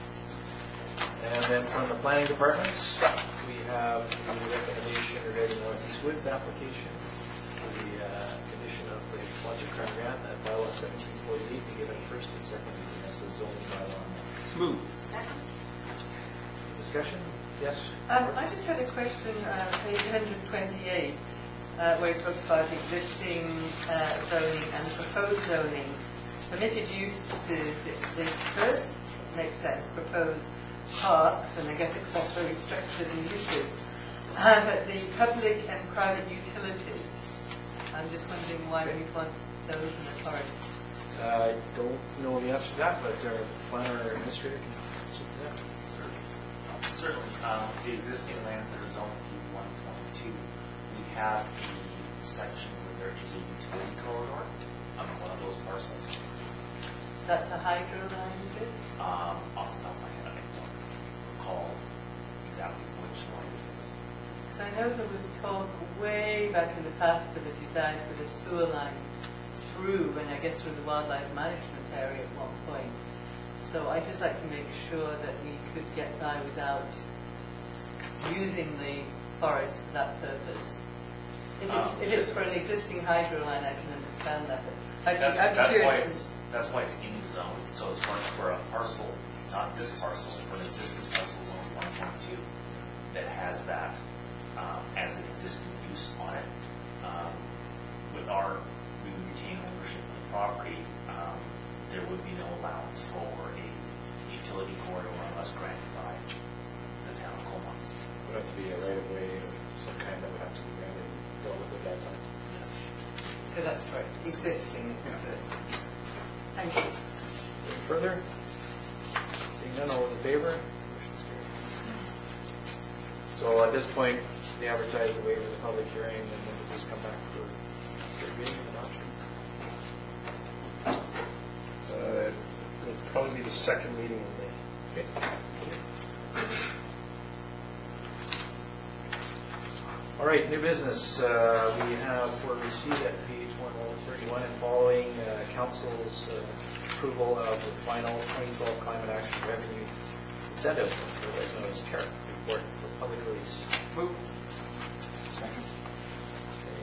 And then from the planning departments, we have the recommendation regarding Northeast Woods application for the condition of the sponsored crime grant that bylaw 1748 be given first and second reading as the zoning bylaw. Move. Second? Discussion? Yes? I just had a question, page 128, where it talks about existing zoning and proposed zoning. Permitted uses, it first makes sense, proposed parks and I guess accessory structures and uses. But the public and private utilities, I'm just wondering why we want those in the forest. I don't know the answer to that, but our planner or administrator can speak to that. Certainly. The existing lands that are zoned P1.2, we have a section where there is a utility corridor on one of those parcels. That's a hydro line, is it? Off the top of my head, I don't recall exactly which line it is. Because I know there was talk way back in the past of a design for the sewer line through, and I guess through the wildlife management area at one point. So I'd just like to make sure that we could get by without using the forest for that purpose. If it's for an existing hydro line, I can understand that. But I'd be curious. That's why it's in the zone. So it's for a parcel, it's not this parcel, for an existing parcel zone 1.2 that has that as an existing use on it. With our, we would retain ownership of the property. There would be no allowance for a utility corridor unless granted by the town of Comox. It would have to be a right of way of some kind that would have to be granted and dealt with at that time. So that's right, existing. Thank you. Any further? Seeing none, all those in favor? Motion's carried. So at this point, they advertise the waiver of the public hearing, and then does this come back for third reading and adoption? It'll probably be the second meeting in May. Okay. All right, new business. We have for receipt at page 1131 and following council's approval of the final 2012 climate action revenue incentive, otherwise known as CARET report for public release. Move. Second. Okay.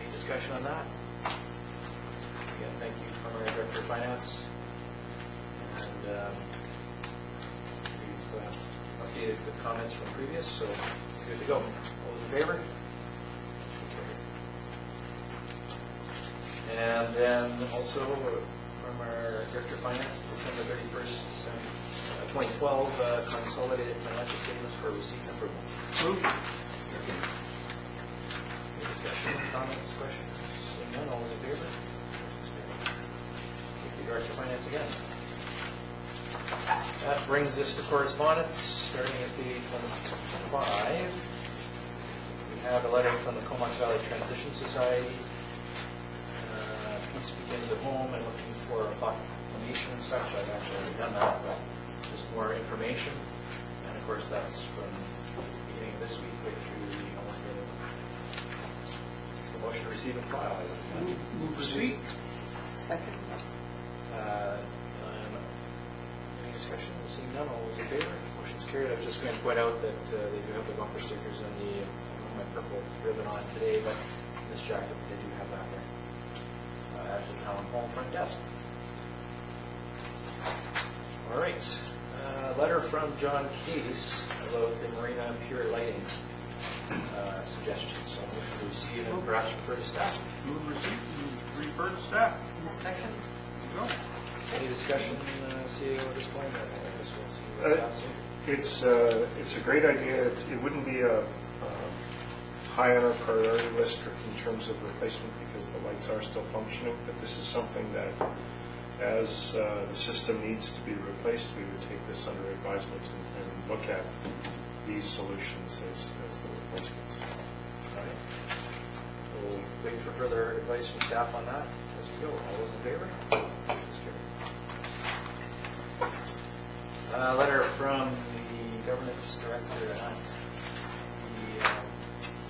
Any discussion on that? Again, thank you, Primary Director of Finance. And we've updated the comments from previous, so good to go. All those in favor? And then also from our Director of Finance, December 31st, 2012 consolidated financial statements for receipt and approval. Move. Any discussion, comments, questions? Seeing none, all those in favor? Thank you, Director of Finance again. That brings us to correspondence, starting at page 165. We have a letter from the Comox Valley Transition Society. Peace begins at home and looking for a proclamation and such. I've actually already done that, but just more information. And of course, that's from the beginning of this week right through almost the end of the month. So motion to receive and file, I would imagine. Move receipt. Second. Any discussion? Seeing none, all those in favor? Motion's carried. I was just going to point out that they do have the bumper stickers and the my purple ribbon on today, but in this jacket, they do have that there at the town hall front desk. All right. Letter from John Case about the Marina Pier lighting suggestions. So motion to receive and perhaps refer to staff. Move receipt. Move refer to staff. Second. There you go. Any discussion, CEO, at this point? I guess we'll see what staff say. It's a great idea. It wouldn't be a high on our priority list in terms of replacement because the lights are still functioning, but this is something that as the system needs to be replaced, we would take this under advisement and look at these solutions as the replacements. All right. We'll wait for further advice from staff on that as we go. All those in favor? Motion's carried. Letter from the governance director at the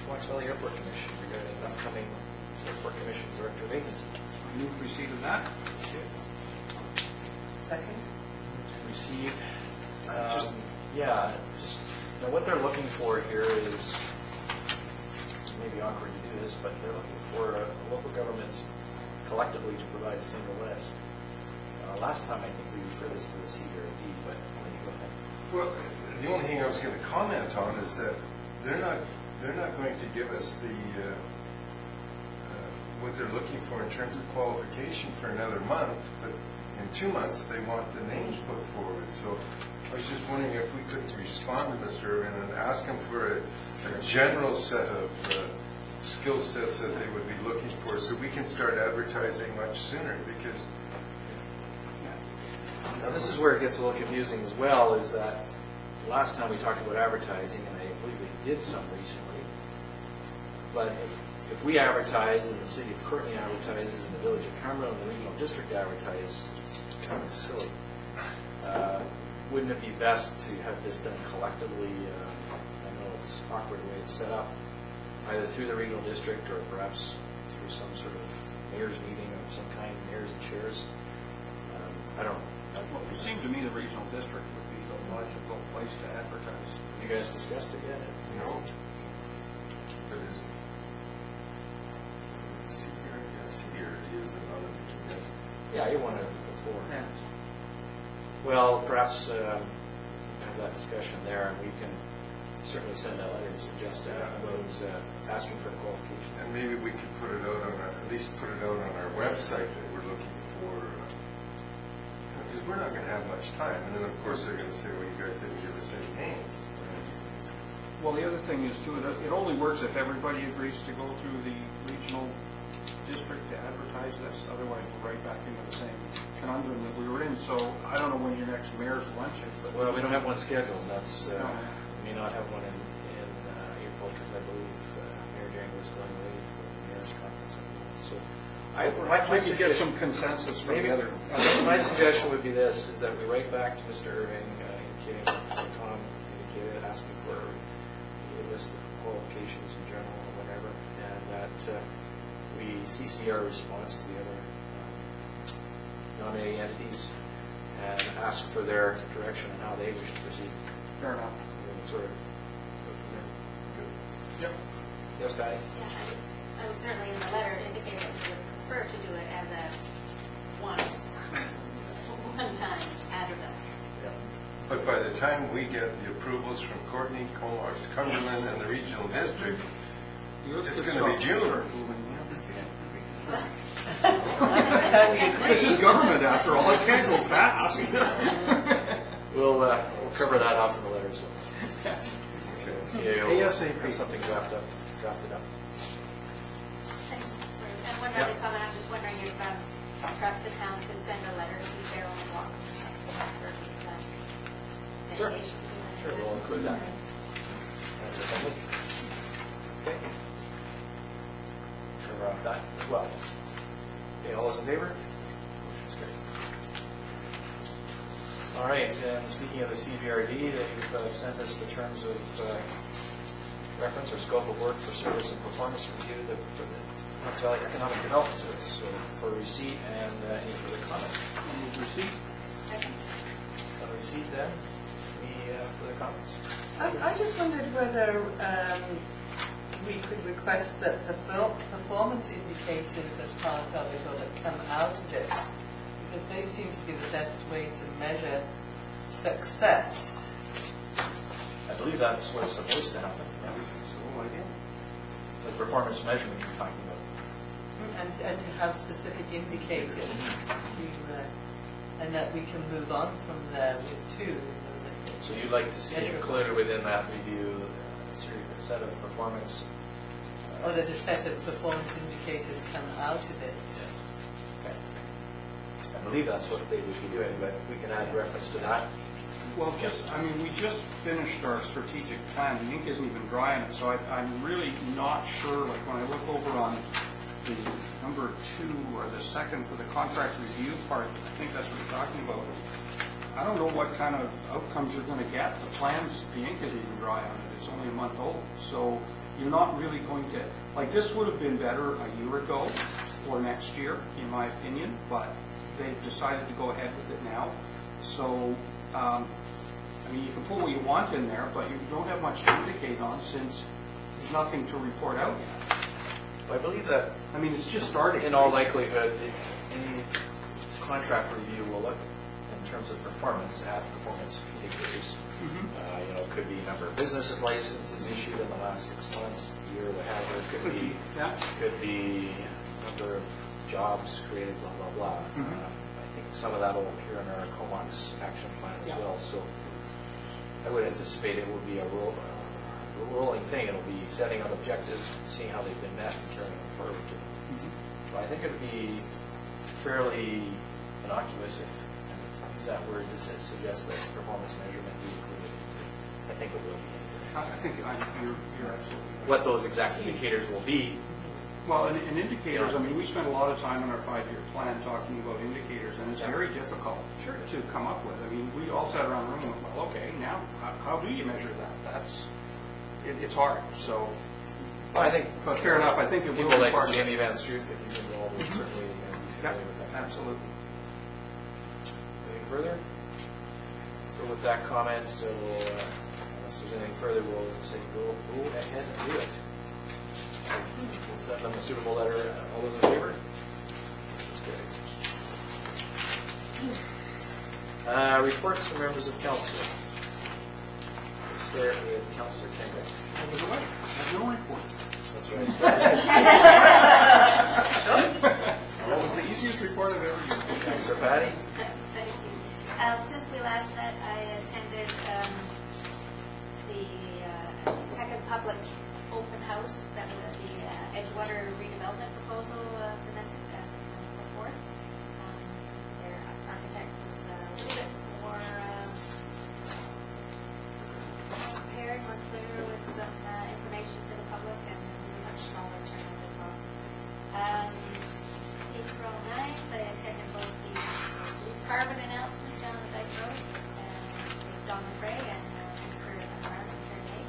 Comox Valley Airport Commission regarding an upcoming Airport Commission director vacancy. Move receipt of that. Second. Receive. Now what they're looking for here is maybe awkward to do this, but they're looking for local governments collectively to provide a single list. Last time I think we referred this to the CRD, but go ahead. Well, the only thing I was going to comment on is that they're not going to give us the what they're looking for in terms of qualification for another month, but in 2 months they want the names put forward. So I was just wondering if we could respond to Mr. Irwin and ask him for a general set of skill sets that they would be looking for, so we can start advertising much sooner. Because now this is where it gets a little confusing as well. Is that last time we talked about advertising, and I believe we did some recently. But if we advertise and the city of Courtenay advertises and the village of Cumberland and the regional district advertise, it's kind of silly. Wouldn't it be best to have this done collectively? I know it's awkward the way it's set up, either through the regional district or perhaps through some sort of mayor's meeting of some kind, mayors and chairs. I don't know. Well, it seems to me the regional district would be the logical place to advertise. You guys discussed it yet? no, but is the CRD is another committee. Yeah, you wanted it before. Yeah. Well, perhaps have that discussion there, and we can certainly send that letter to suggest about asking for the qualification. And maybe we could put it out on at least put it out on our website that we're looking for, because we're not going to have much time. And then of course they're going to say, well, you guys didn't give us any names. Well, the other thing is too, it only works if everybody agrees to go through the regional district to advertise this. Otherwise, we're right back into the same conundrum that we were in. So I don't know when your next mayor's luncheon. But Well, we don't have one scheduled. That's we may not have one in April because I believe Mayor Jang was going away for the mayor's conference. So I could get some consensus from maybe the other. my suggestion would be this: is that we write back to Mr. Irving, indicating, Tom indicated, asking for a list of qualifications in general we CC our response to the other nominating entities and ask for their direction on how they wish to proceed. Fair enough. And then sort of go from there. Yep. Yes, Patty? Yeah, I would certainly in the letter indicate that we would prefer to do it as a one-time advertisement. But by the time we get the approvals from Courtney, Comox, Cumberland, and the regional district, it's going to be June. This is government after all, it can't go fast. We'll cover that off in the letter as well. CAO will ASAP. have something drafted up. And just sort of, and one other comment, I'm just wondering if perhaps the town could send a letter to Farrell and Walker for his Sure. sanitation. Sure, we'll include that. As a family. Okay. Cover off that as well. Okay, all those in favor? Motion's carried. All right, and speaking of the CVRD, they've sent us the terms of reference or scope of work for service and performance review for the Knox Valley Economic Development Service. So for receipt and any further comments. Receipt? On receipt then, any further comments? I just wondered whether we could request that the performance indicators as part of it or that come out of it, because they seem to be the best way to measure success. I believe that's what's supposed to happen. Yeah. The performance measurement you're talking about. And to have specific indicators and that we can move on from there with two. So you'd like to see included within that review a set of performance. Or that a set of performance indicators come out of it. Okay. I believe that's what they would be doing, but we can add reference to that. Well, we just finished our strategic plan. The ink isn't even dry on it, so I'm really not sure, like when I look over on the number 2 or the second for the contract review part, I think that's what you're talking about. I don't know what kind of outcomes you're going to get. The plans, the ink isn't even dry on it. It's only a month old. So you're not really going to, like this would have been better a year ago or next year, in my opinion, but they've decided to go ahead with it now. So, you can put what you want in there, but you don't have much to indicate on since there's nothing to report out yet. Well, I believe that it's just starting. in all likelihood, any contract review will look in terms of performance at performance indicators. It could be number of businesses licenses issued in the last 6 months, year, whatever. It could be number of jobs created, blah blah blah. I think some of that will appear in our Comox action plan as well. So I would anticipate it will be a rolling thing. It'll be setting out objectives, seeing how they've been met, and carrying them forward. So I think it would be fairly innocuous if I use that word to suggest that performance measurement be included. I think it will be. I think you're absolutely right. What those exact indicators will be. Well, and indicators, we spent a lot of time in our 5-year plan talking about indicators, and it's very difficult to come up with. We all sat around the room and went, well, okay, now, how do you measure that? It's hard, so. Well, I think, but fair enough, I think it will people be like part of Jamie Van Struth, if he's involved, will certainly be familiar with that. Absolutely. Anything further? So with that comment, unless there's anything further, we'll say go ahead and do it. We'll send them a suitable letter. All those in favor? That's great. Reports from members of council. Let's start with Councillor Kendrick. I have no report. That's right. That was the easiest report I've ever given. Councillor Patty. Thank you. Since we last met, I attended the second public open house that was the Edgewater redevelopment proposal presented at the fourth. Their architect was a little bit more prepared, more clear with some information for the public and a much smaller turnout as well. April 9th, I attended both the blue carbon announcement down the Dyke Road with Don McRae and Mr. Marvin Turnay,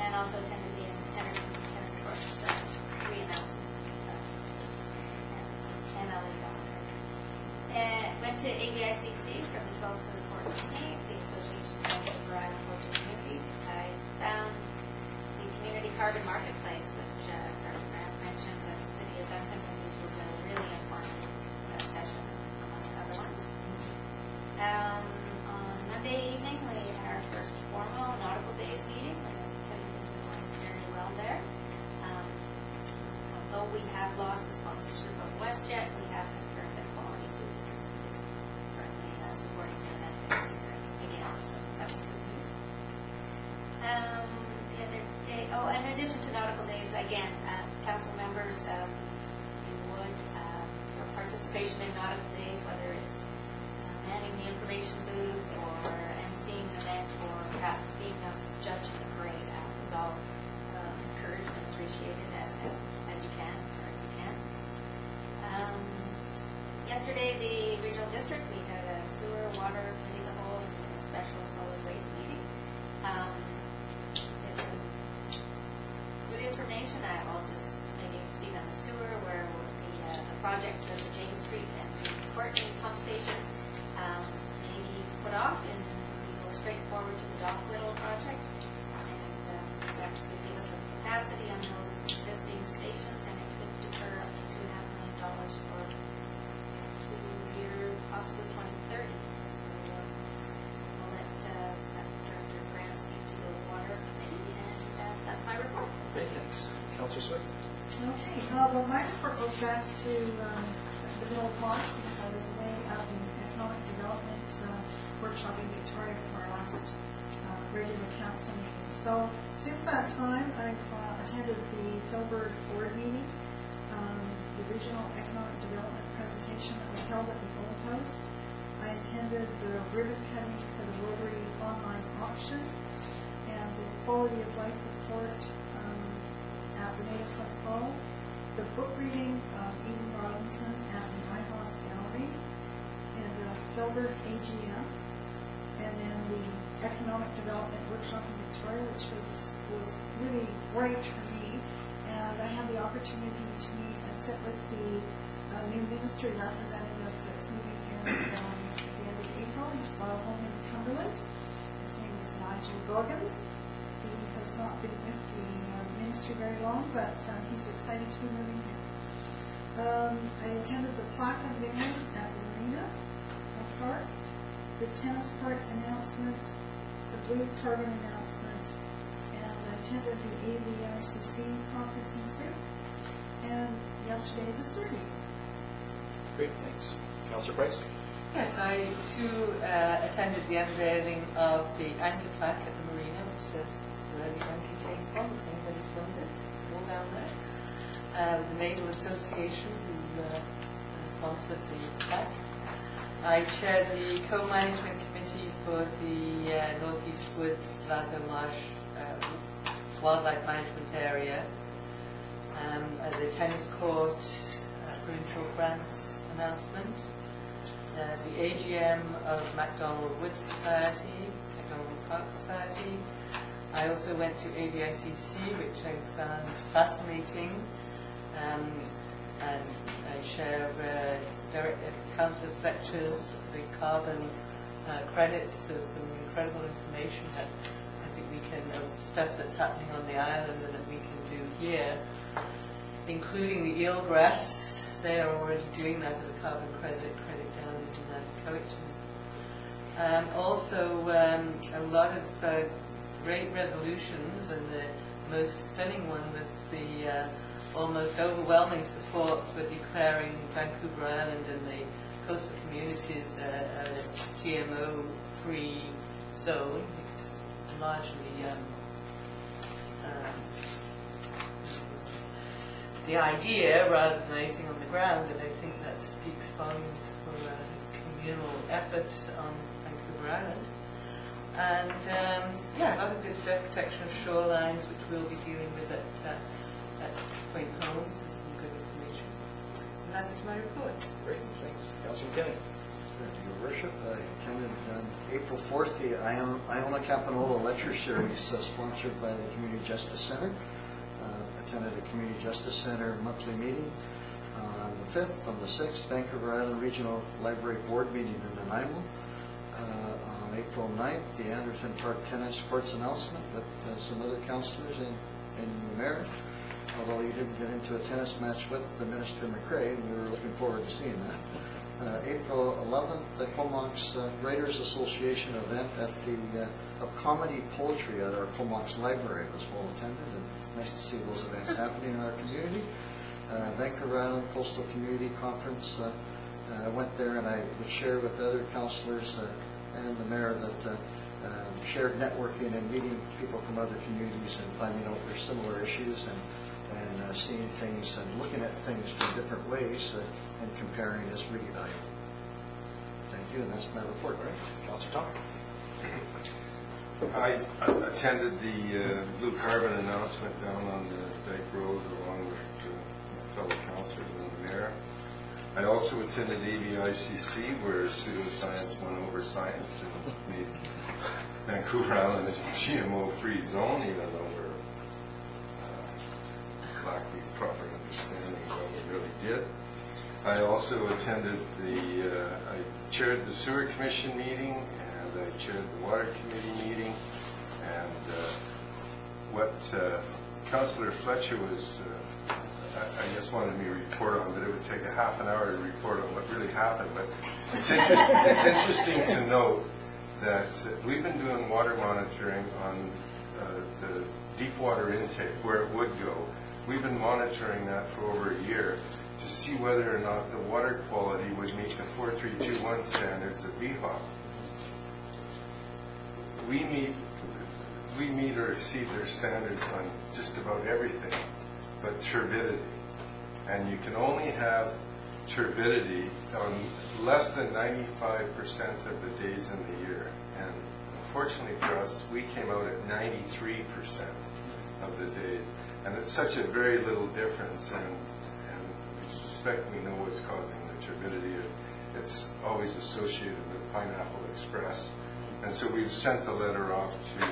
and also attended the Henderson Tennis Courts re-announcement. to ABICC from the 12th to the 14th, the Association of Vancouver Island Coastal Communities. I found the community carbon marketplace, which Dr. Grant mentioned that the City of Duncan has used, was a really informative session, among other ones. On Monday evening, we had our first formal Nautical Days meeting. Everything's going very well there. Although we have lost the sponsorship of WestJet, we have confirmed that Quality Foods is currently supporting their methods again, so that was good news. The other day, in addition to Nautical Days, again, council members, you would, your participation in Nautical Days, whether it's manning the information booth or emceeing an event or perhaps being a judge of the parade, is all encouraged and appreciated as you can, or if you can. Yesterday, the regional district, we had a sewer, water, committee of the whole, and a special solid waste meeting. It's good information. I'll just maybe speak on the sewer, where the projects of the James Street and the Courtney pump station may be put off, and we go straight forward to the Dock Little project. And that could give us some capacity on those existing stations, and it's going to defer up to $2.5 million for 2 year, possibly 2030. So I'll let Director Grant speak to the water committee, and that's my report. Great, thanks. Councillor Swift. Okay, well, my report goes back to the middle of March, because I was away at the economic development workshop in Victoria for our last regular council meeting. So since that time, I've attended the Philbird board meeting, the regional economic development presentation that was held at the Old House. I attended the ribbon cutting for the Rotary online auction and the quality of life report at the Renaissance Hall, the book reading of Eden Robinson at the IHOS Gallery, and the Philbird AGM, and then the economic development workshop in Victoria, which was really great for me. And I had the opportunity to meet and sit with the new ministry representative that's moving here at the end of April. He's brought home in Cumberland. His name is Nigel Goggins. He has not been with the ministry very long, but he's excited to be moving here. I attended the plaque unveiling at the Marina Park, the tennis court announcement, the blue target announcement, and I attended the AVRCC conference in Sioux, and yesterday the sewer meeting. Great, thanks. Councillor Price. Yes, I too attended the unveiling of the anchor plaque at the Marina, which says where the anchor came from, if anybody's wondered, all down there. The Naval Association, who sponsored the plaque. I chaired the co-management committee for the Northeast Woods Lazo Marsh Wildlife Management Area, the tennis court, provincial grants announcement, the AGM of MacDonald Wood Society, MacDonald Park Society. I also went to ABICC, which I found fascinating, and I share Councillor Fletcher's the carbon credits. There's some incredible information that I think we can, of stuff that's happening on the island and that we can do here, including the eelgrass. They are already doing that as a carbon credit down in Cowichan. Also, a lot of great resolutions, and the most stunning one was the almost overwhelming support for declaring Vancouver Island and the coastal communities a GMO-free zone. It's largely the idea rather than anything on the ground, and I think that speaks volumes for a communal effort on Vancouver Island. And a lot of good stuff, protection of shorelines, which we'll be dealing with at Point Homes. There's some good information. And that is my report. Great, thanks. Councillor McKinney. Your Worship, I attended on April 4th the Iona Campanola Lecture Series sponsored by the Community Justice Center. Attended a Community Justice Center monthly meeting. On the 5th, on the 6th, Vancouver Island Regional Library Board meeting in Nanaimo. On April 9th, the Anderson Park Tennis Courts announcement with some other councillors in the mayor. Although you didn't get into a tennis match with the Minister McRae, we were looking forward to seeing that. April 11th, the Comox Writers Association event at the of comedy poetry at our Comox Library was well attended, and nice to see those events happening in our community. Vancouver Island Coastal Community Conference, I went there and I would share with other councillors and the mayor that shared networking and meeting people from other communities and finding out there's similar issues and seeing things and looking at things from different ways and comparing is really valuable. Thank you, and that's my report. All right, Councillor Tom. I attended the Blue Carbon announcement down on the Dyke Road along with my fellow councillors and the mayor. I also attended ABICC where pseudoscience went over science and made Vancouver Island a GMO-free zone, even though we're lacking proper understanding of what we really did. I also attended I chaired the Sewer Commission meeting, and I chaired the Water Committee meeting, and what Councillor Fletcher was, I just wanted me to report on, but it would take a half an hour to report on what really happened, but it's interesting to note that we've been doing water monitoring on the deep water intake, where it would go. We've been monitoring that for over a year to see whether or not the water quality would meet the 4321 standards of VHOF. We meet or exceed their standards on just about everything but turbidity. And you can only have turbidity on less than 95% of the days in the year. And unfortunately for us, we came out at 93% of the days. And it's such a very little difference, and we suspect we know what's causing the turbidity. It's always associated with Pineapple Express. And so we've sent a letter off to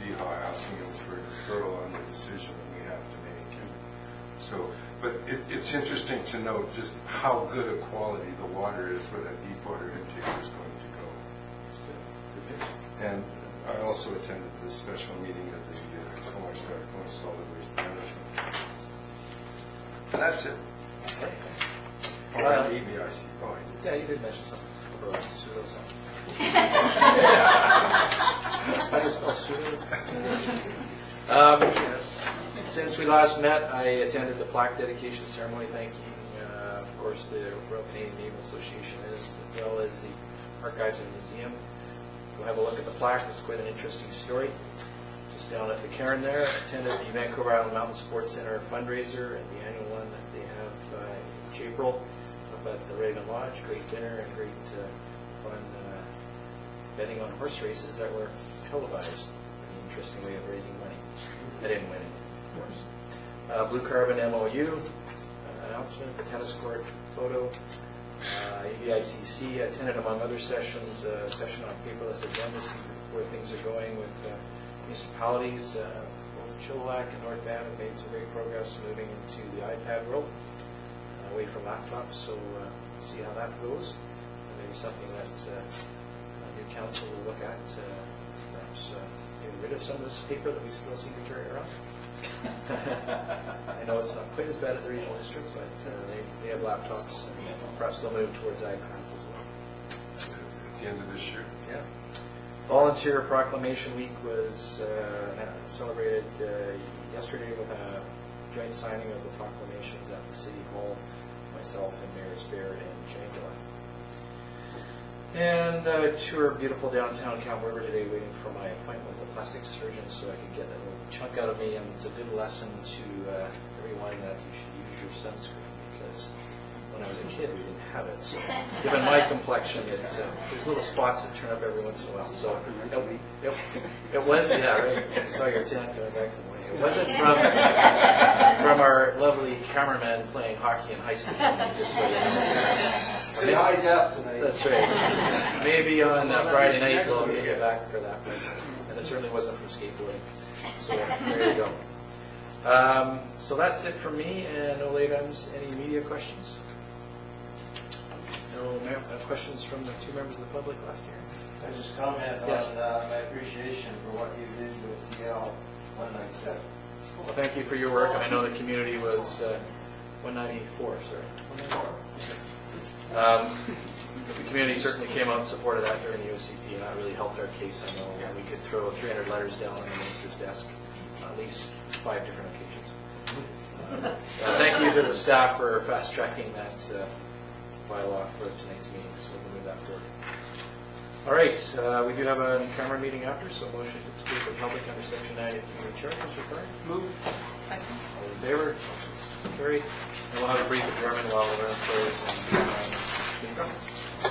VHA asking them for a deferral on the decision that we have to make. So, but it's interesting to note just how good a quality the water is where that deep water intake is going to go. And I also attended the special meeting of the Comox Strathcona Solid Waste Management. And that's it. Okay. EBIC. Oh, yeah, you did mention something about pseudoscience. I just spell pseudo. Since we last met, I attended the plaque dedication ceremony, thanking, of course, the Royal Canadian Naval Association, as well as the Archives and Museum. Go have a look at the plaque. It's quite an interesting story. Just down at the cairn there, attended the Vancouver Island Mountain Sports Center fundraiser and the annual one that they have in each April up at the Raven Lodge. Great dinner and great fun betting on horse races that were televised. An interesting way of raising money. I didn't win, of course. Blue Carbon MOU announcement, the tennis court photo. EBICC attended, among other sessions, a session on paperless agendas, see where things are going with municipalities. Both Chilliwack and North Van have made some great progress moving into the iPad world, away from laptops, so see how that goes. Maybe something that new council will look at, perhaps getting rid of some of this paper that we still seem to carry around. I know it's not quite as bad at the regional district, but they have laptops, and perhaps they'll move towards iPads as well. At the end of this year? Yeah. Volunteer Proclamation Week was celebrated yesterday with a joint signing of the proclamations at the City Hall, myself and Mayors Baird and Jangula. And I toured beautiful downtown Calm River today, waiting for my appointment with a plastic surgeon so I could get a little chunk out of me. And it's a good lesson to everyone that you should use your sunscreen, because when I was a kid we didn't have it. So given my complexion, there's little spots that turn up every once in a while. So it wasn't, yeah, right. I saw your tent going back to the morning. It wasn't from our lovely cameraman playing hockey in high school. Just so you know. Say high def tonight. That's right. Maybe on Friday night we'll get back for that. And it certainly wasn't from skateboarding. So there you go. So that's it from me, and no late items. Any media questions? No questions from the two members of the public left here? I just comment Yes. on my appreciation for what you did with DL 197. Well, thank you for your work, and I know the community was 194, sorry. 194. The community certainly came out and supported that during the OCP, and that really helped our case. I know we could throw 300 letters down on the minister's desk on at least 5 different occasions. Thank you to the staff for fast-tracking that bylaw for tonight's meeting, so we'll move that forward. All right, we do have a camera meeting after, so motion to exclude the public under Section 9 of the Community Charter is required. Move. All in favor? Motion's carried. And we'll have a brief adjournment while the room clears and meetings on.